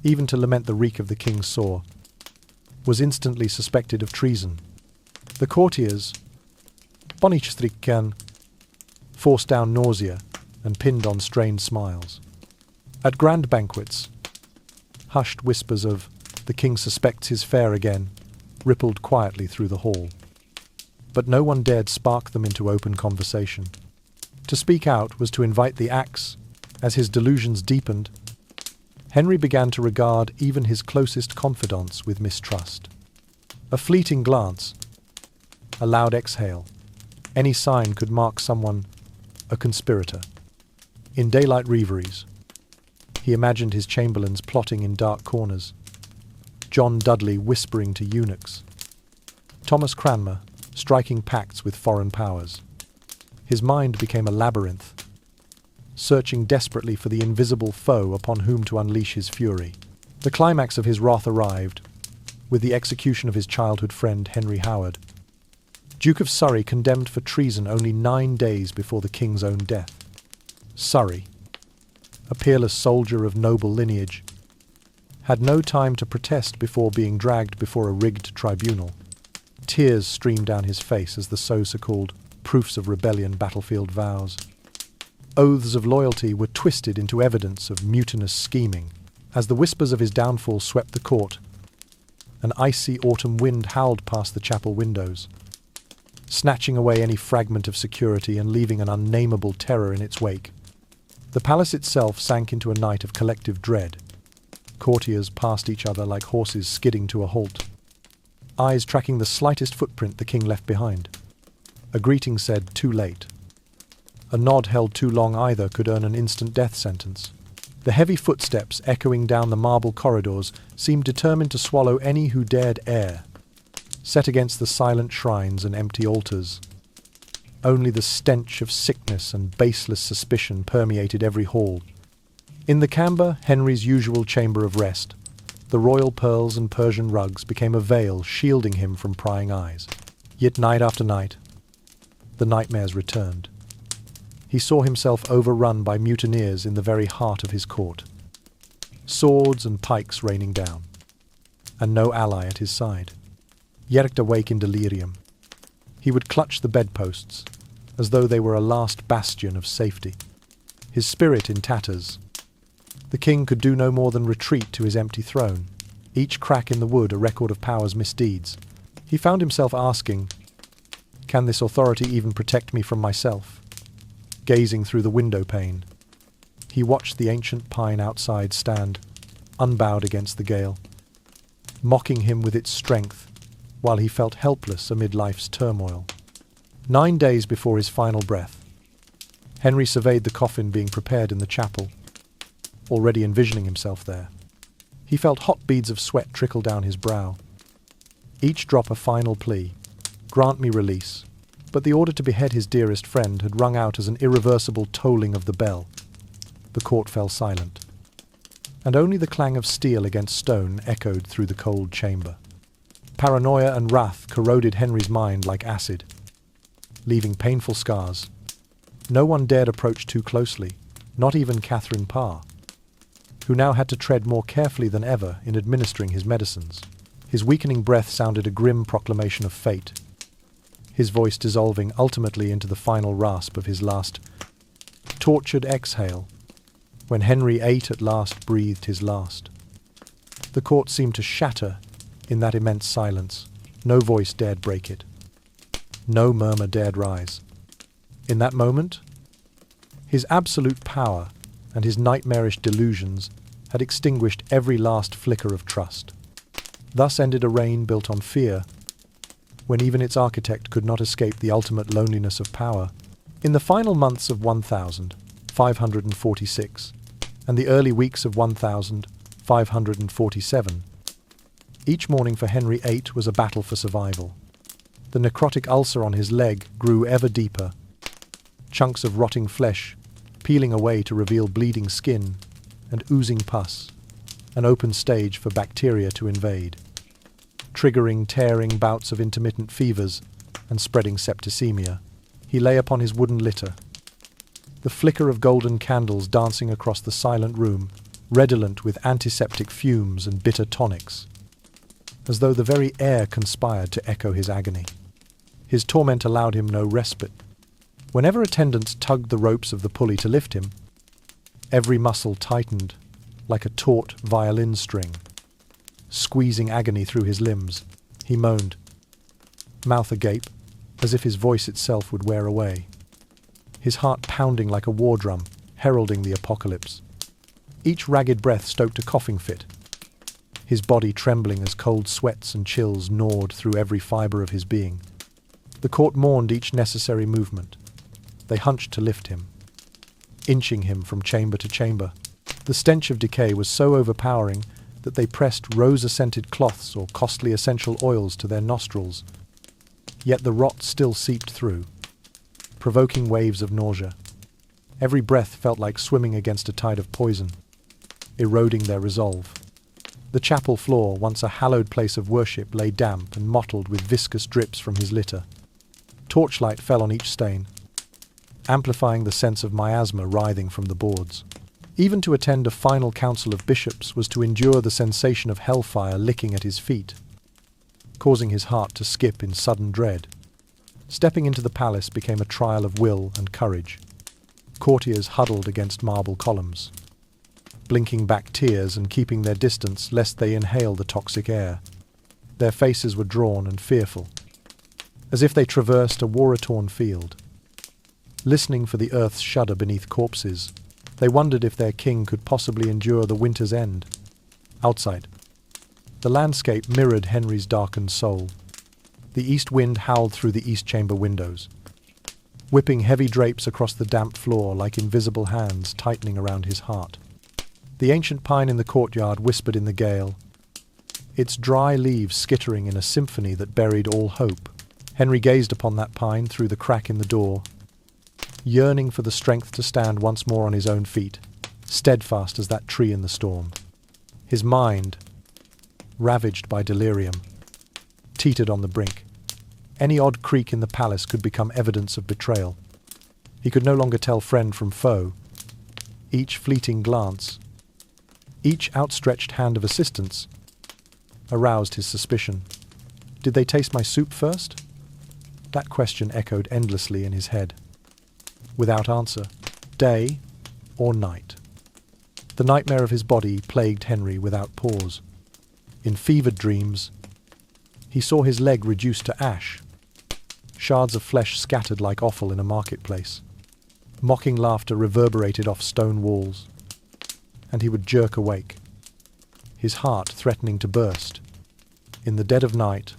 even to lament the reek of the king's sore, was instantly suspected of treason. The courtiers, forced down nausea and pinned on strained smiles. At grand banquets, hushed whispers of "the king suspects his fare again" rippled quietly through the hall. But no one dared spark them into open conversation. To speak out was to invite the axe. As his delusions deepened, Henry began to regard even his closest confidants with mistrust. A fleeting glance, a loud exhale, any sign could mark someone a conspirator. In daylight reveries, he imagined his chamberlains plotting in dark corners, John Dudley whispering to eunuchs, Thomas Cranmer striking pacts with foreign powers. His mind became a labyrinth, searching desperately for the invisible foe upon whom to unleash his fury. The climax of his wrath arrived with the execution of his childhood friend Henry Howard, Duke of Surrey, condemned for treason only 9 days before the king's own death. Surrey, a peerless soldier of noble lineage, had no time to protest before being dragged before a rigged tribunal. Tears streamed down his face as the so-called proofs of rebellion battlefield vows. Oaths of loyalty were twisted into evidence of mutinous scheming. As the whispers of his downfall swept the court, an icy autumn wind howled past the chapel windows, snatching away any fragment of security and leaving an unnameable terror in its wake. The palace itself sank into a night of collective dread. Courtiers passed each other like horses skidding to a halt, eyes tracking the slightest footprint the king left behind. A greeting said, "Too late." A nod held too long either could earn an instant death sentence. The heavy footsteps echoing down the marble corridors seemed determined to swallow any who dared err. Set against the silent shrines and empty altars, only the stench of sickness and baseless suspicion permeated every hall. In the camber, Henry's usual chamber of rest, the royal pearls and Persian rugs became a veil shielding him from prying eyes. Yet night after night, the nightmares returned. He saw himself overrun by mutineers in the very heart of his court, swords and pikes raining down, and no ally at his side. Yet awake in delirium, he would clutch the bedposts as though they were a last bastion of safety. His spirit in tatters, the king could do no more than retreat to his empty throne, each crack in the wood a record of power's misdeeds. He found himself asking, "Can this authority even protect me from myself?" Gazing through the window pane, he watched the ancient pine outside stand, unbowed against the gale, mocking him with its strength, while he felt helpless amid life's turmoil. 9 days before his final breath, Henry surveyed the coffin being prepared in the chapel, already envisioning himself there. He felt hot beads of sweat trickle down his brow, each drop a final plea, "Grant me release." But the order to behead his dearest friend had rung out as an irreversible tolling of the bell. The court fell silent, and only the clang of steel against stone echoed through the cold chamber. Paranoia and wrath corroded Henry's mind like acid, leaving painful scars. No one dared approach too closely, not even Catherine Parr, who now had to tread more carefully than ever in administering his medicines. His weakening breath sounded a grim proclamation of fate, his voice dissolving ultimately into the final rasp of his last tortured exhale, when Henry VIII at last breathed his last. The court seemed to shatter in that immense silence. No voice dared break it. No murmur dared rise. In that moment, his absolute power and his nightmarish delusions had extinguished every last flicker of trust. Thus ended a reign built on fear, when even its architect could not escape the ultimate loneliness of power. In the final months of 1546 and the early weeks of 1547, each morning for Henry VIII was a battle for survival. The necrotic ulcer on his leg grew ever deeper, chunks of rotting flesh peeling away to reveal bleeding skin and oozing pus, an open stage for bacteria to invade, triggering tearing bouts of intermittent fevers and spreading septicemia. He lay upon his wooden litter, the flicker of golden candles dancing across the silent room, redolent with antiseptic fumes and bitter tonics, as though the very air conspired to echo his agony. His torment allowed him no respite. Whenever attendants tugged the ropes of the pulley to lift him, every muscle tightened like a taut violin string, squeezing agony through his limbs. He moaned, mouth agape, as if his voice itself would wear away, his heart pounding like a war drum, heralding the apocalypse. Each ragged breath stoked a coughing fit, his body trembling as cold sweats and chills gnawed through every fibre of his being. The court mourned each necessary movement. They hunched to lift him, inching him from chamber to chamber. The stench of decay was so overpowering that they pressed rose-scented cloths or costly essential oils to their nostrils. Yet the rot still seeped through, provoking waves of nausea. Every breath felt like swimming against a tide of poison, eroding their resolve. The chapel floor, once a hallowed place of worship, lay damp and mottled with viscous drips from his litter. Torchlight fell on each stain, amplifying the sense of miasma writhing from the boards. Even to attend a final council of bishops was to endure the sensation of hellfire licking at his feet, causing his heart to skip in sudden dread. Stepping into the palace became a trial of will and courage. Courtiers huddled against marble columns, blinking back tears and keeping their distance lest they inhale the toxic air. Their faces were drawn and fearful, as if they traversed a war-torn field. Listening for the earth's shudder beneath corpses, they wondered if their king could possibly endure the winter's end. Outside, the landscape mirrored Henry's darkened soul. The east wind howled through the east chamber windows, whipping heavy drapes across the damp floor like invisible hands tightening around his heart. The ancient pine in the courtyard whispered in the gale, its dry leaves skittering in a symphony that buried all hope. Henry gazed upon that pine through the crack in the door, yearning for the strength to stand once more on his own feet, steadfast as that tree in the storm. His mind, ravaged by delirium, teetered on the brink. Any odd creak in the palace could become evidence of betrayal. He could no longer tell friend from foe. Each fleeting glance, each outstretched hand of assistance, aroused his suspicion. Did they taste my soup first? That question echoed endlessly in his head, without answer, day or night. The nightmare of his body plagued Henry without pause. In fevered dreams, he saw his leg reduced to ash, shards of flesh scattered like offal in a marketplace. Mocking laughter reverberated off stone walls, and he would jerk awake, his heart threatening to burst. In the dead of night,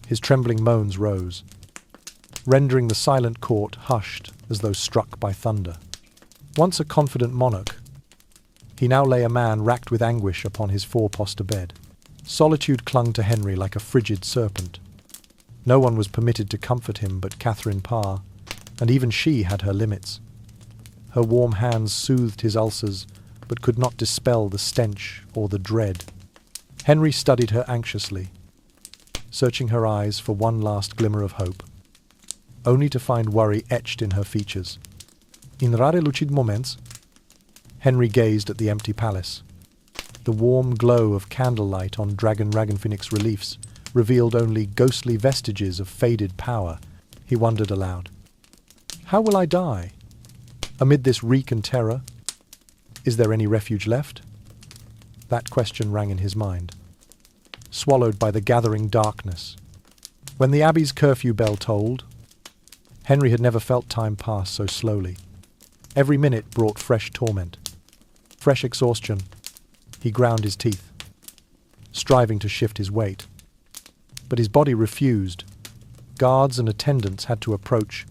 his trembling moans rose, rendering the silent court hushed as though struck by thunder. Once a confident monarch, he now lay a man racked with anguish upon his four-poster bed. Solitude clung to Henry like a frigid serpent. No one was permitted to comfort him but Catherine Parr, and even she had her limits. Her warm hands soothed his ulcers, but could not dispel the stench or the dread. Henry studied her anxiously, searching her eyes for one last glimmer of hope, only to find worry etched in her features. In rare lucid moments, Henry gazed at the empty palace. The warm glow of candlelight on dragon-phoenix reliefs revealed only ghostly vestiges of faded power. He wondered aloud. How will I die? Amid this reek and terror? Is there any refuge left? That question rang in his mind, swallowed by the gathering darkness. When the Abbey's curfew bell tolled, Henry had never felt time pass so slowly. Every minute brought fresh torment, fresh exhaustion. He ground his teeth, striving to shift his weight. But his body refused. Guards and attendants had to approach,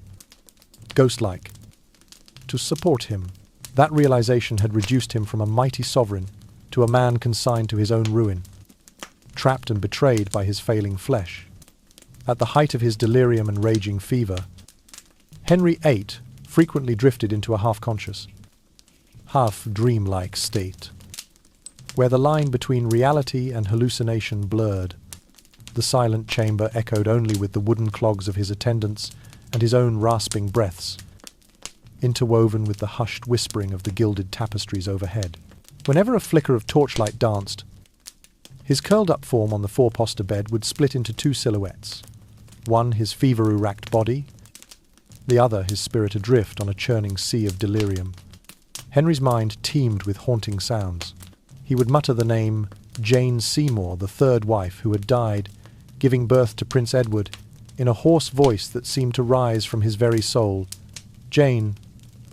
ghost-like, to support him. That realization had reduced him from a mighty sovereign to a man consigned to his own ruin, trapped and betrayed by his failing flesh. At the height of his delirium and raging fever, Henry VIII frequently drifted into a half-conscious, half-dream-like state, where the line between reality and hallucination blurred. The silent chamber echoed only with the wooden clogs of his attendants and his own rasping breaths, interwoven with the hushed whispering of the gilded tapestries overhead. Whenever a flicker of torchlight danced, his curled-up form on the four-poster bed would split into two silhouettes, one his fever-racked body, the other his spirit adrift on a churning sea of delirium. Henry's mind teemed with haunting sounds. He would mutter the name Jane Seymour, the third wife who had died, giving birth to Prince Edward, in a hoarse voice that seemed to rise from his very soul. "Jane,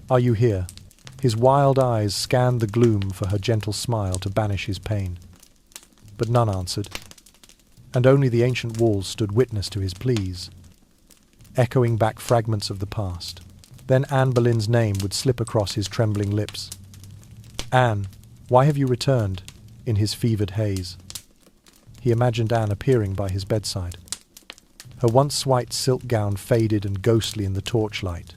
are you here?" His wild eyes scanned the gloom for her gentle smile to banish his pain. But none answered, and only the ancient walls stood witness to his pleas, echoing back fragments of the past. Then Anne Boleyn's name would slip across his trembling lips. "Anne, why have you returned?" in his fevered haze. He imagined Anne appearing by his bedside. Her once white silk gown faded and ghostly in the torchlight.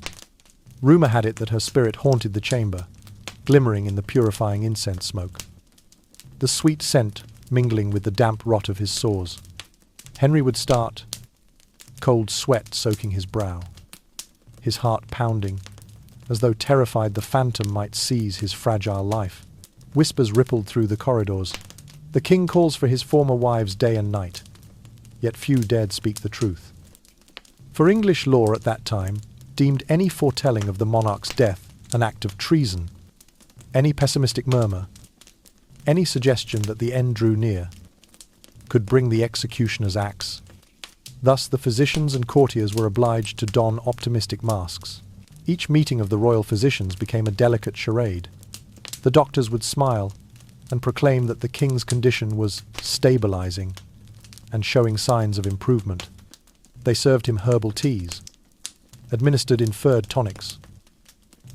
Rumour had it that her spirit haunted the chamber, glimmering in the purifying incense smoke, the sweet scent mingling with the damp rot of his sores. Henry would start, cold sweat soaking his brow, his heart pounding, as though terrified the phantom might seize his fragile life. Whispers rippled through the corridors. The king calls for his former wives day and night, yet few dared speak the truth. For English law at that time deemed any foretelling of the monarch's death an act of treason. Any pessimistic murmur, any suggestion that the end drew near, could bring the executioner's axe. Thus the physicians and courtiers were obliged to don optimistic masks. Each meeting of the royal physicians became a delicate charade. The doctors would smile and proclaim that the king's condition was stabilizing and showing signs of improvement. They served him herbal teas, administered inferred tonics,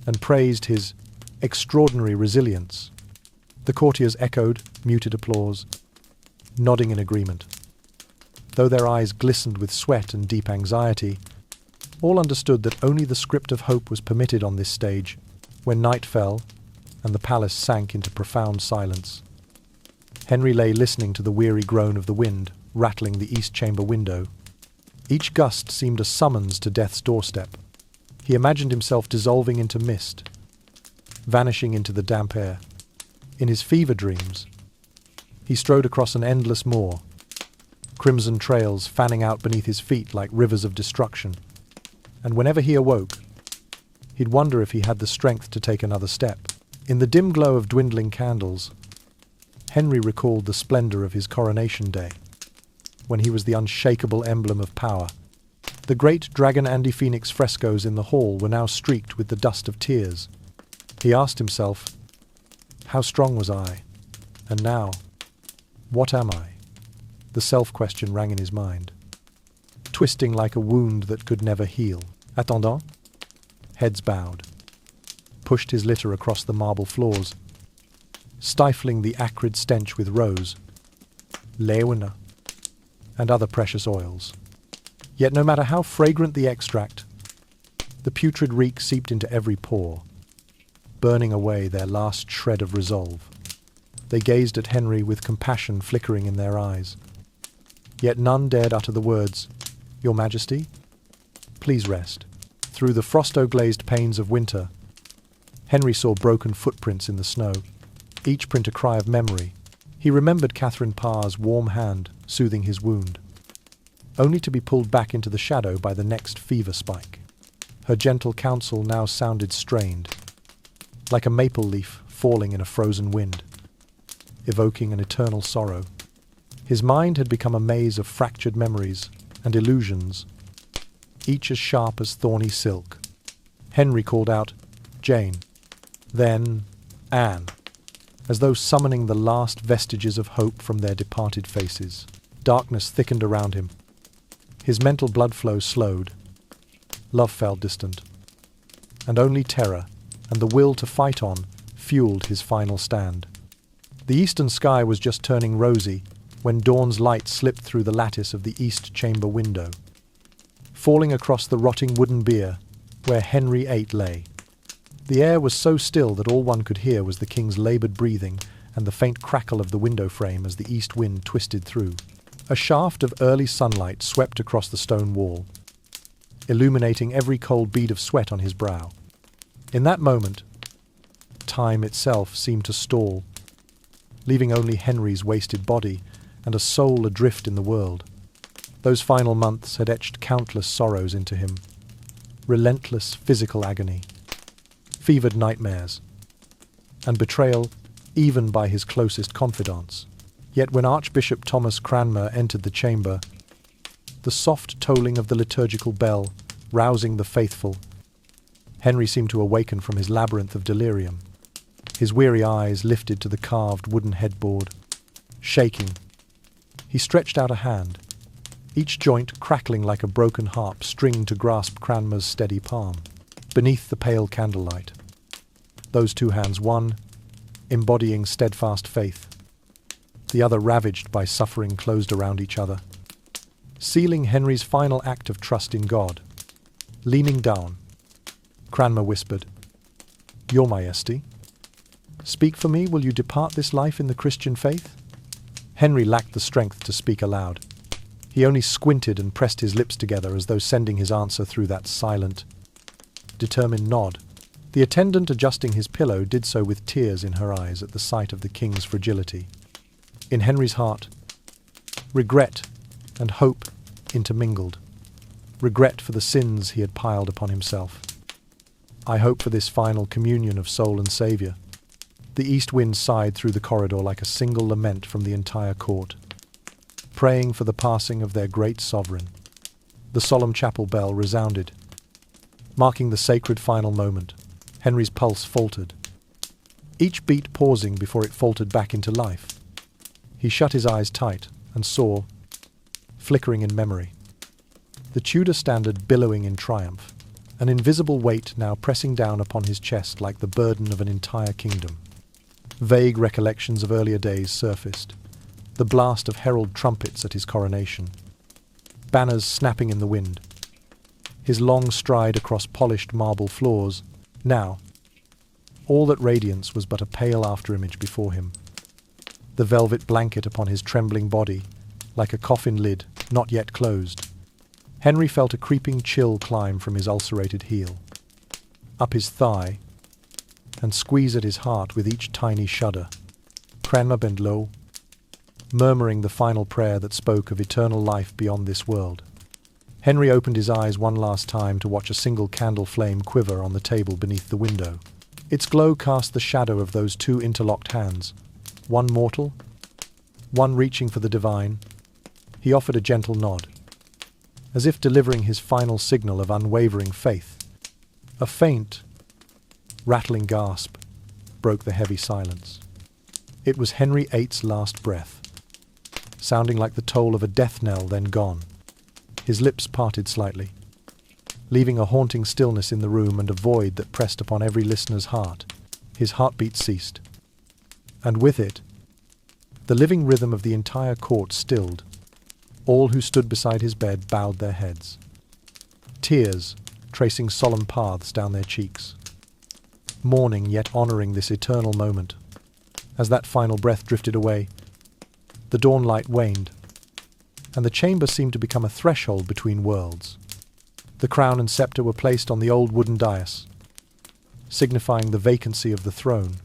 and praised his extraordinary resilience. The courtiers echoed muted applause, nodding in agreement. Though their eyes glistened with sweat and deep anxiety, all understood that only the script of hope was permitted on this stage. When night fell and the palace sank into profound silence, Henry lay listening to the weary groan of the wind rattling the east chamber window. Each gust seemed a summons to death's doorstep. He imagined himself dissolving into mist, vanishing into the damp air. In his fever dreams, he strode across an endless moor, crimson trails fanning out beneath his feet like rivers of destruction. And whenever he awoke, he'd wonder if he had the strength to take another step. In the dim glow of dwindling candles, Henry recalled the splendor of his coronation day, when he was the unshakable emblem of power. The great dragon-phoenix frescoes in the hall were now streaked with the dust of tears. He asked himself, how strong was I? And now, what am I? The self-question rang in his mind, twisting like a wound that could never heal. Attendant, heads bowed, pushed his litter across the marble floors, stifling the acrid stench with rose, leona, and other precious oils. Yet no matter how fragrant the extract, the putrid reek seeped into every pore, burning away their last shred of resolve. They gazed at Henry with compassion flickering in their eyes. Yet none dared utter the words, "Your Majesty, please rest." Through the frosto-glazed panes of winter, Henry saw broken footprints in the snow, each print a cry of memory. He remembered Catherine Parr's warm hand soothing his wound, only to be pulled back into the shadow by the next fever spike. Her gentle counsel now sounded strained, like a maple leaf falling in a frozen wind, evoking an eternal sorrow. His mind had become a maze of fractured memories and illusions, each as sharp as thorny silk. Henry called out, "Jane," then "Anne," as though summoning the last vestiges of hope from their departed faces. Darkness thickened around him. His mental blood flow slowed. Love felt distant, and only terror and the will to fight on fueled his final stand. The eastern sky was just turning rosy when dawn's light slipped through the lattice of the east chamber window, falling across the rotting wooden bier where Henry VIII lay. The air was so still that all one could hear was the king's laboured breathing and the faint crackle of the window frame as the east wind twisted through. A shaft of early sunlight swept across the stone wall, illuminating every cold bead of sweat on his brow. In that moment, time itself seemed to stall, leaving only Henry's wasted body and a soul adrift in the world. Those final months had etched countless sorrows into him, relentless physical agony, fevered nightmares, and betrayal even by his closest confidants. Yet when Archbishop Thomas Cranmer entered the chamber, the soft tolling of the liturgical bell rousing the faithful, Henry seemed to awaken from his labyrinth of delirium. His weary eyes lifted to the carved wooden headboard. Shaking, he stretched out a hand, each joint crackling like a broken harp stringed to grasp Cranmer's steady palm. Beneath the pale candlelight, those two hands, one embodying steadfast faith, the other ravaged by suffering, closed around each other, sealing Henry's final act of trust in God. Leaning down, Cranmer whispered, "Your Majesty, speak for me, will you depart this life in the Christian faith?" Henry lacked the strength to speak aloud. He only squinted and pressed his lips together as though sending his answer through that silent, determined nod. The attendant adjusting his pillow did so with tears in her eyes at the sight of the king's fragility. In Henry's heart, regret and hope intermingled. Regret for the sins he had piled upon himself. I hope for this final communion of soul and Saviour. The east wind sighed through the corridor like a single lament from the entire court, praying for the passing of their great sovereign. The solemn chapel bell resounded, marking the sacred final moment. Henry's pulse faltered, each beat pausing before it faltered back into life. He shut his eyes tight and saw, flickering in memory, the Tudor standard billowing in triumph, an invisible weight now pressing down upon his chest like the burden of an entire kingdom. Vague recollections of earlier days surfaced, the blast of herald trumpets at his coronation, banners snapping in the wind, his long stride across polished marble floors. Now, all that radiance was but a pale afterimage before him. The velvet blanket upon his trembling body, like a coffin lid not yet closed. Henry felt a creeping chill climb from his ulcerated heel, up his thigh, and squeeze at his heart with each tiny shudder. Cranmer bent low, murmuring the final prayer that spoke of eternal life beyond this world. Henry opened his eyes one last time to watch a single candle flame quiver on the table beneath the window. Its glow cast the shadow of those two interlocked hands, one mortal, one reaching for the divine. He offered a gentle nod, as if delivering his final signal of unwavering faith. A faint, rattling gasp broke the heavy silence. It was Henry VIII's last breath, sounding like the toll of a death knell then gone. His lips parted slightly, leaving a haunting stillness in the room and a void that pressed upon every listener's heart. His heartbeat ceased, and with it, the living rhythm of the entire court stilled. All who stood beside his bed bowed their heads, tears tracing solemn paths down their cheeks, mourning yet honouring this eternal moment. As that final breath drifted away, the dawn light waned, and the chamber seemed to become a threshold between worlds. The crown and sceptre were placed on the old wooden dais, signifying the vacancy of the throne.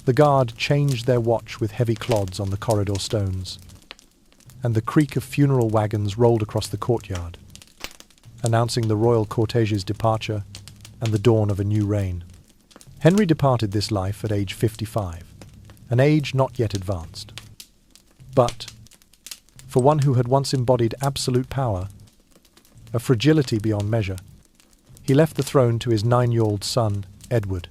The guard changed their watch with heavy clods on the corridor stones, and the creak of funeral wagons rolled across the courtyard, announcing the royal cortege's departure and the dawn of a new reign. Henry departed this life at age 55, an age not yet advanced. But, for one who had once embodied absolute power, a fragility beyond measure, he left the throne to his 9-year-old son, Edward,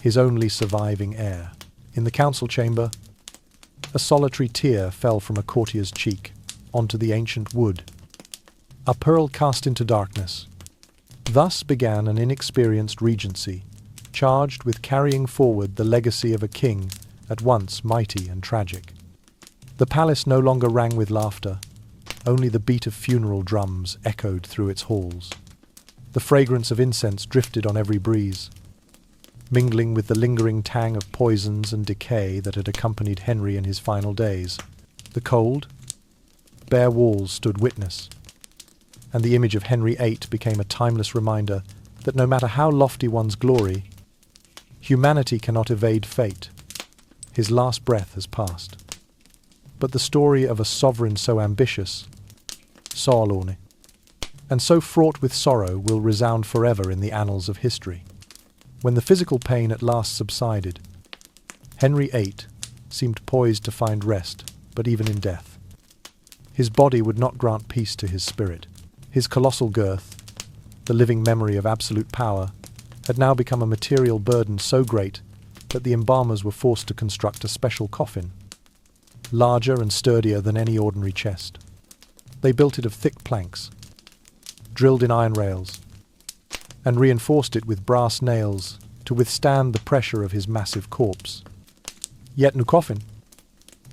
his only surviving heir. In the council chamber, a solitary tear fell from a courtier's cheek onto the ancient wood, a pearl cast into darkness. Thus began an inexperienced regency, charged with carrying forward the legacy of a king at once mighty and tragic. The palace no longer rang with laughter, only the beat of funeral drums echoed through its halls. The fragrance of incense drifted on every breeze, mingling with the lingering tang of poisons and decay that had accompanied Henry in his final days. The cold, bare walls stood witness, and the image of Henry VIII became a timeless reminder that no matter how lofty one's glory, humanity cannot evade fate. His last breath has passed. But the story of a sovereign so ambitious, Saarlorne, and so fraught with sorrow will resound forever in the annals of history. When the physical pain at last subsided, Henry VIII seemed poised to find rest, but even in death, his body would not grant peace to his spirit. His colossal girth, the living memory of absolute power, had now become a material burden so great that the embalmers were forced to construct a special coffin, larger and sturdier than any ordinary chest. They built it of thick planks, drilled in iron rails, and reinforced it with brass nails to withstand the pressure of his massive corpse. Yet no coffin,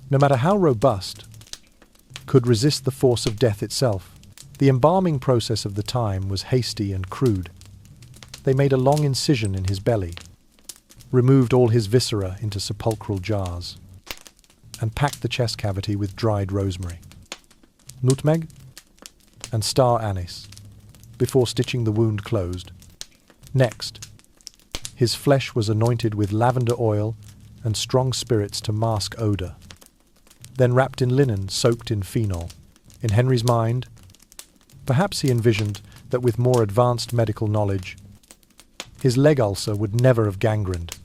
no matter how robust, could resist the force of death itself. The embalming process of the time was hasty and crude. They made a long incision in his belly, removed all his viscera into sepulchral jars, and packed the chest cavity with dried rosemary, nutmeg, and star anise, before stitching the wound closed. Next, his flesh was anointed with lavender oil and strong spirits to mask odour, then wrapped in linen soaked in phenol. In Henry's mind, perhaps he envisioned that with more advanced medical knowledge, his leg ulcer would never have gangrened,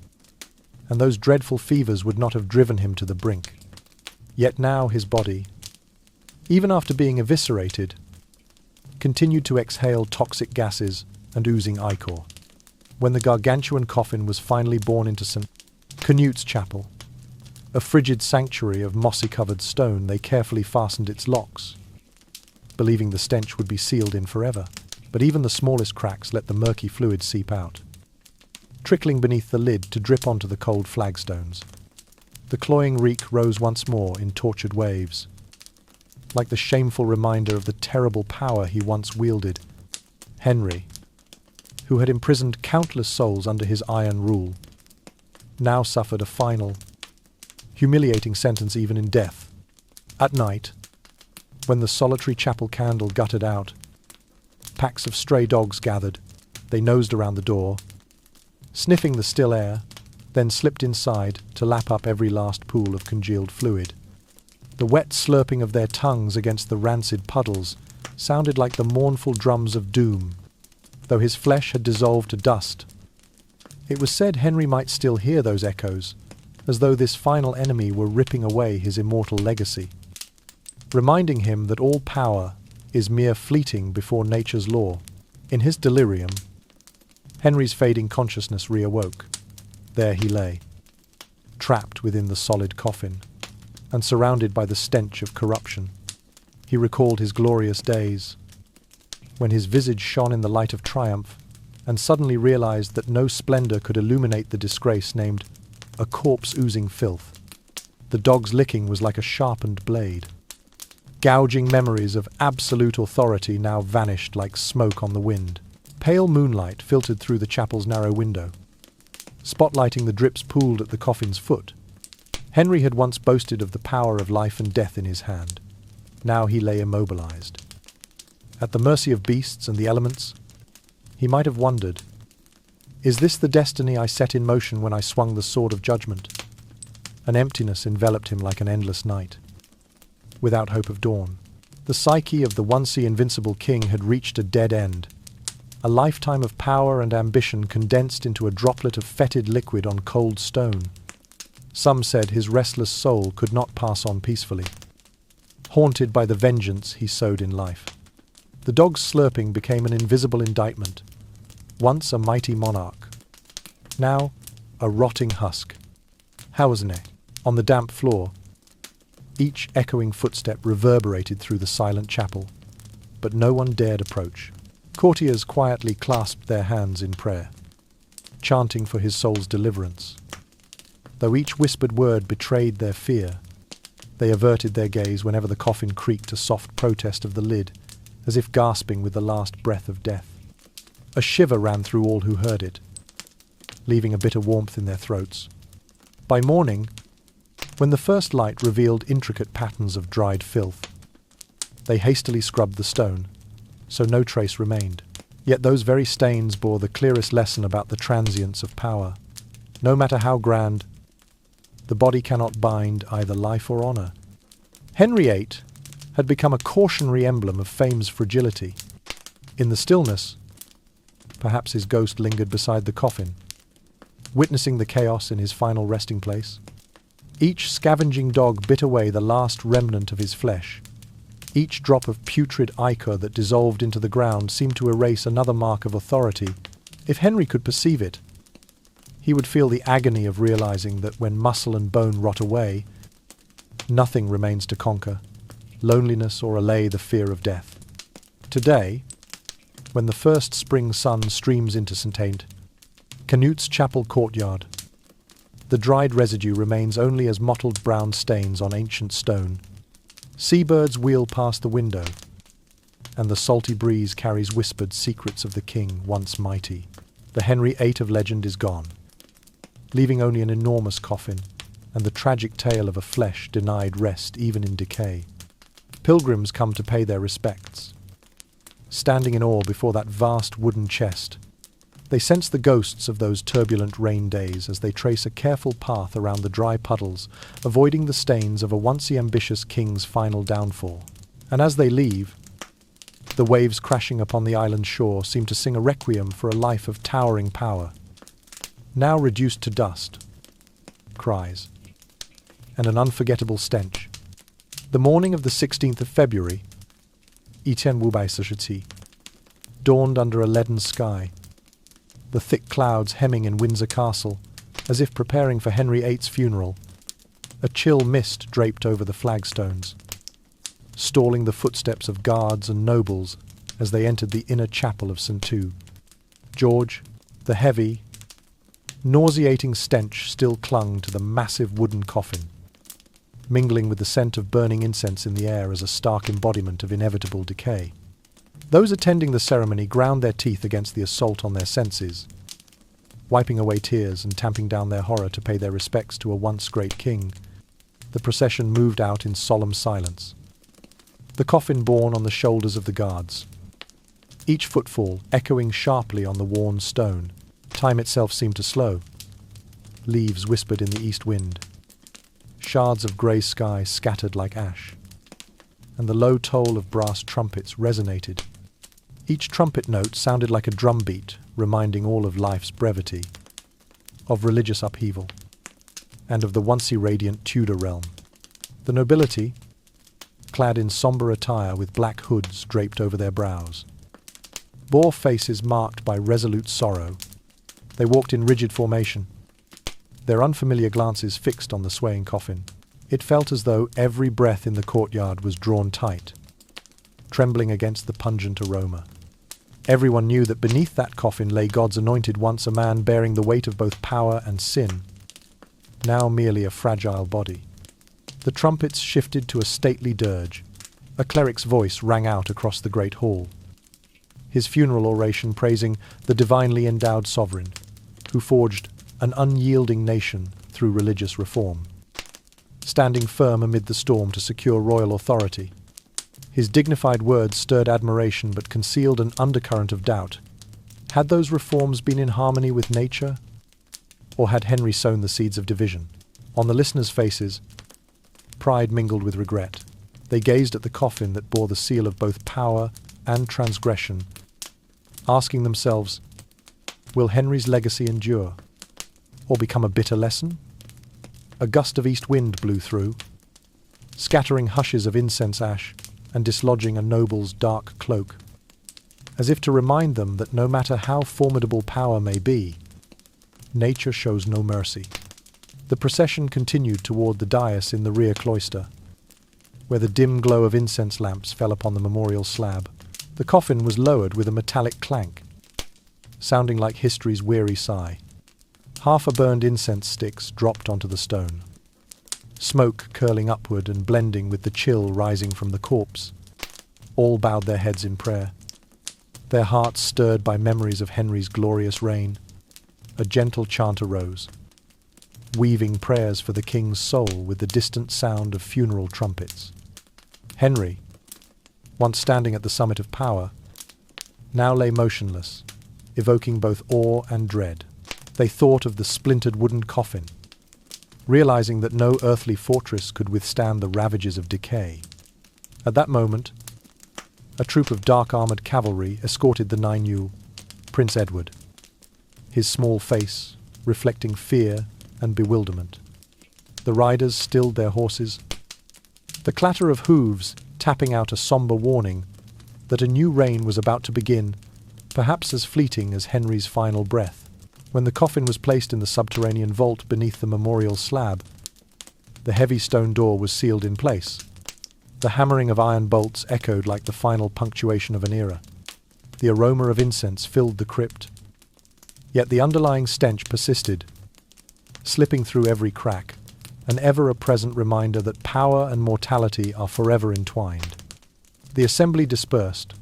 and those dreadful fevers would not have driven him to the brink. Yet now his body, even after being eviscerated, continued to exhale toxic gases and oozing ichor. When the gargantuan coffin was finally borne into St. Canute's chapel, a frigid sanctuary of mossy-covered stone, they carefully fastened its locks, believing the stench would be sealed in forever. But even the smallest cracks let the murky fluid seep out, trickling beneath the lid to drip onto the cold flagstones. The cloying reek rose once more in tortured waves, like the shameful reminder of the terrible power he once wielded. Henry, who had imprisoned countless souls under his iron rule, now suffered a final, humiliating sentence even in death. At night, when the solitary chapel candle guttered out, packs of stray dogs gathered. They nosed around the door, sniffing the still air, then slipped inside to lap up every last pool of congealed fluid. The wet slurping of their tongues against the rancid puddles sounded like the mournful drums of doom, though his flesh had dissolved to dust. It was said Henry might still hear those echoes, as though this final enemy were ripping away his immortal legacy, reminding him that all power is mere fleeting before nature's law. In his delirium, Henry's fading consciousness reawoke. There he lay, trapped within the solid coffin, and surrounded by the stench of corruption. He recalled his glorious days, when his visage shone in the light of triumph, and suddenly realized that no splendor could illuminate the disgrace named a corpse oozing filth. The dog's licking was like a sharpened blade. Gouging memories of absolute authority now vanished like smoke on the wind. Pale moonlight filtered through the chapel's narrow window, spotlighting the drips pooled at the coffin's foot. Henry had once boasted of the power of life and death in his hand. Now he lay immobilized. At the mercy of beasts and the elements, he might have wondered, Is this the destiny I set in motion when I swung the sword of judgment? An emptiness enveloped him like an endless night, without hope of dawn. The psyche of the once invincible king had reached a dead end, a lifetime of power and ambition condensed into a droplet of fetid liquid on cold stone. Some said his restless soul could not pass on peacefully, haunted by the vengeance he sowed in life. The dog's slurping became an invisible indictment, once a mighty monarch, now a rotting husk. Hausne, on the damp floor, each echoing footstep reverberated through the silent chapel, but no one dared approach. Courtiers quietly clasped their hands in prayer, chanting for his soul's deliverance. Though each whispered word betrayed their fear, they averted their gaze whenever the coffin creaked a soft protest of the lid, as if gasping with the last breath of death. A shiver ran through all who heard it, leaving a bitter warmth in their throats. By morning, when the first light revealed intricate patterns of dried filth, they hastily scrubbed the stone, so no trace remained. Yet those very stains bore the clearest lesson about the transience of power. No matter how grand, the body cannot bind either life or honour. Henry VIII had become a cautionary emblem of fame's fragility. In the stillness, perhaps his ghost lingered beside the coffin, witnessing the chaos in his final resting place. Each scavenging dog bit away the last remnant of his flesh. Each drop of putrid ichor that dissolved into the ground seemed to erase another mark of authority. If Henry could perceive it, he would feel the agony of realizing that when muscle and bone rot away, nothing remains to conquer, loneliness or allay the fear of death. Today, when the first spring sun streams into St. Canute's chapel courtyard, the dried residue remains only as mottled brown stains on ancient stone. Seabirds wheel past the window, and the salty breeze carries whispered secrets of the king once mighty. The Henry VIII of legend is gone, leaving only an enormous coffin and the tragic tale of a flesh denied rest even in decay. Pilgrims come to pay their respects, standing in awe before that vast wooden chest. They sense the ghosts of those turbulent rain days as they trace a careful path around the dry puddles, avoiding the stains of a once ambitious king's final downfall. And as they leave, the waves crashing upon the island shore seem to sing a requiem for a life of towering power, now reduced to dust, cries, and an unforgettable stench. The morning of the 16th of February, VIII, dawned under a leaden sky, the thick clouds hemming in Windsor Castle, as if preparing for Henry VIII's funeral. A chill mist draped over the flagstones, stalling the footsteps of guards and nobles as they entered the inner chapel of St. George. The heavy, nauseating stench still clung to the massive wooden coffin, mingling with the scent of burning incense in the air as a stark embodiment of inevitable decay. Those attending the ceremony ground their teeth against the assault on their senses, wiping away tears and tamping down their horror to pay their respects to a once great king. The procession moved out in solemn silence, the coffin borne on the shoulders of the guards, each footfall echoing sharply on the worn stone. Time itself seemed to slow. Leaves whispered in the east wind, shards of grey sky scattered like ash, and the low toll of brass trumpets resonated. Each trumpet note sounded like a drumbeat, reminding all of life's brevity, of religious upheaval, and of the once radiant Tudor realm. The nobility, clad in sombre attire with black hoods draped over their brows, bore faces marked by resolute sorrow. They walked in rigid formation, their unfamiliar glances fixed on the swaying coffin. It felt as though every breath in the courtyard was drawn tight, trembling against the pungent aroma. Everyone knew that beneath that coffin lay God's anointed, once a man bearing the weight of both power and sin, now merely a fragile body. The trumpets shifted to a stately dirge. A cleric's voice rang out across the great hall, his funeral oration praising the divinely endowed sovereign, who forged an unyielding nation through religious reform. Standing firm amid the storm to secure royal authority, his dignified words stirred admiration but concealed an undercurrent of doubt. Had those reforms been in harmony with nature? Or had Henry sown the seeds of division? On the listeners' faces, pride mingled with regret. They gazed at the coffin that bore the seal of both power and transgression, asking themselves, will Henry's legacy endure, or become a bitter lesson? A gust of east wind blew through, scattering hushes of incense ash and dislodging a noble's dark cloak, as if to remind them that no matter how formidable power may be, nature shows no mercy. The procession continued toward the dais in the rear cloister, where the dim glow of incense lamps fell upon the memorial slab. The coffin was lowered with a metallic clank, sounding like history's weary sigh. Half a burned incense sticks dropped onto the stone, smoke curling upward and blending with the chill rising from the corpse. All bowed their heads in prayer, their hearts stirred by memories of Henry's glorious reign. A gentle chant arose, weaving prayers for the king's soul with the distant sound of funeral trumpets. Henry, once standing at the summit of power, now lay motionless, evoking both awe and dread. They thought of the splintered wooden coffin, realizing that no earthly fortress could withstand the ravages of decay. At that moment, a troop of dark-armored cavalry escorted the nine-year Prince Edward, his small face reflecting fear and bewilderment. The riders stilled their horses, the clatter of hooves tapping out a somber warning that a new reign was about to begin, perhaps as fleeting as Henry's final breath. When the coffin was placed in the subterranean vault beneath the memorial slab, the heavy stone door was sealed in place. The hammering of iron bolts echoed like the final punctuation of an era. The aroma of incense filled the crypt, yet the underlying stench persisted, slipping through every crack, an ever-present reminder that power and mortality are forever entwined. The assembly dispersed,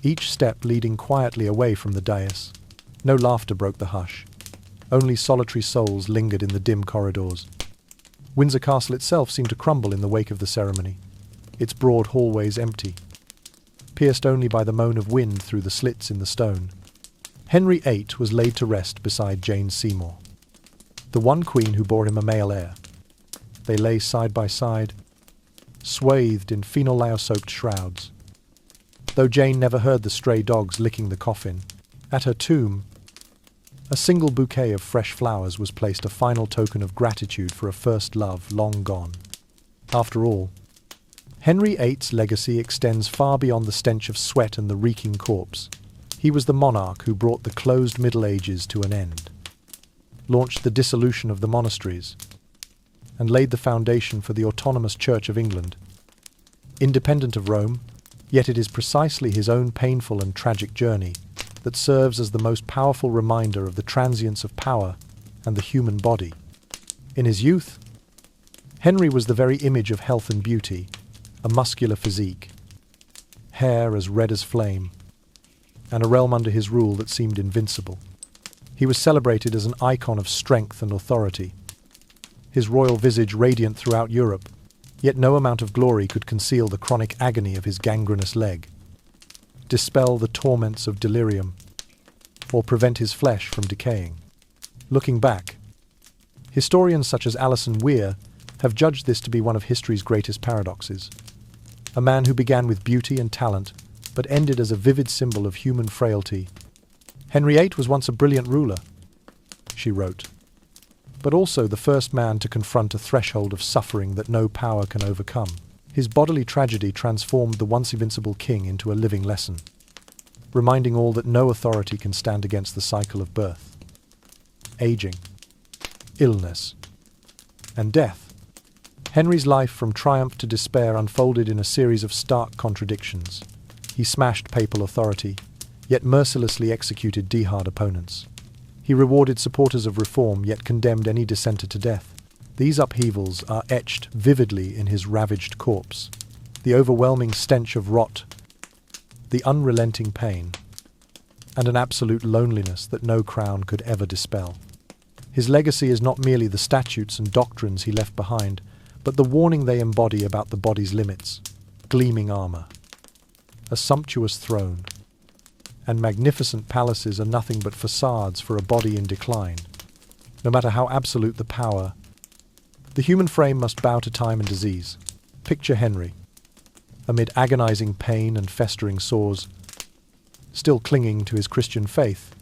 each step leading quietly away from the dais. No laughter broke the hush. Only solitary souls lingered in the dim corridors. Windsor Castle itself seemed to crumble in the wake of the ceremony, its broad hallways empty, pierced only by the moan of wind through the slits in the stone. Henry VIII was laid to rest beside Jane Seymour, the one queen who bore him a male heir. They lay side by side, swathed in phenylair-soaked shrouds. Though Jane never heard the stray dogs licking the coffin, at her tomb, a single bouquet of fresh flowers was placed, a final token of gratitude for a first love long gone. After all, Henry VIII's legacy extends far beyond the stench of sweat and the reeking corpse. He was the monarch who brought the closed Middle Ages to an end, launched the dissolution of the monasteries, and laid the foundation for the autonomous Church of England. Independent of Rome, yet it is precisely his own painful and tragic journey that serves as the most powerful reminder of the transience of power and the human body. In his youth, Henry was the very image of health and beauty, a muscular physique, hair as red as flame, and a realm under his rule that seemed invincible. He was celebrated as an icon of strength and authority, his royal visage radiant throughout Europe, yet no amount of glory could conceal the chronic agony of his gangrenous leg, dispel the torments of delirium, or prevent his flesh from decaying. Looking back, historians such as Alison Weir have judged this to be one of history's greatest paradoxes. A man who began with beauty and talent, but ended as a vivid symbol of human frailty. Henry VIII was once a brilliant ruler, she wrote, but also the first man to confront a threshold of suffering that no power can overcome. His bodily tragedy transformed the once invincible king into a living lesson, reminding all that no authority can stand against the cycle of birth, aging, illness, and death. Henry's life from triumph to despair unfolded in a series of stark contradictions. He smashed papal authority, yet mercilessly executed diehard opponents. He rewarded supporters of reform, yet condemned any dissenter to death. These upheavals are etched vividly in his ravaged corpse. The overwhelming stench of rot, the unrelenting pain, and an absolute loneliness that no crown could ever dispel. His legacy is not merely the statutes and doctrines he left behind, but the warning they embody about the body's limits, gleaming armor, a sumptuous throne, and magnificent palaces are nothing but facades for a body in decline. No matter how absolute the power, the human frame must bow to time and disease. Picture Henry, amid agonizing pain and festering sores, still clinging to his Christian faith,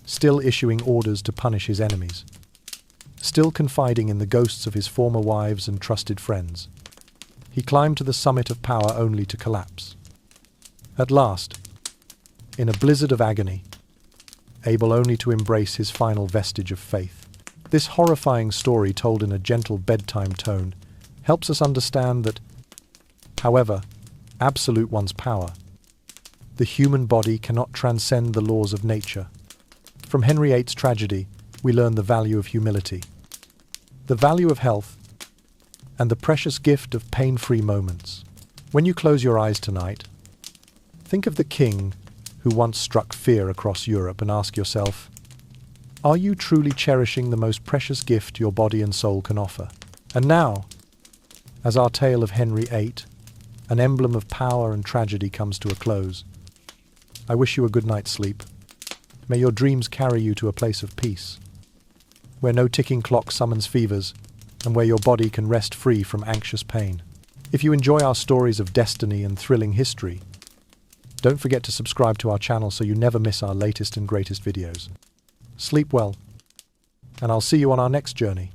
still issuing orders to punish his enemies, still confiding in the ghosts of his former wives and trusted friends. He climbed to the summit of power only to collapse. At last, in a blizzard of agony, able only to embrace his final vestige of faith. This horrifying story, told in a gentle bedtime tone, helps us understand that, however absolute one's power, the human body cannot transcend the laws of nature. From Henry VIII's tragedy, we learn the value of humility, the value of health, and the precious gift of pain-free moments. When you close your eyes tonight, think of the king who once struck fear across Europe and ask yourself, are you truly cherishing the most precious gift your body and soul can offer? And now, as our tale of Henry VIII, an emblem of power and tragedy, comes to a close, I wish you a good night's sleep. May your dreams carry you to a place of peace, where no ticking clock summons fevers, and where your body can rest free from anxious pain. If you enjoy our stories of destiny and thrilling history, don't forget to subscribe to our channel so you never miss our latest and greatest videos. Sleep well, and I'll see you on our next journey.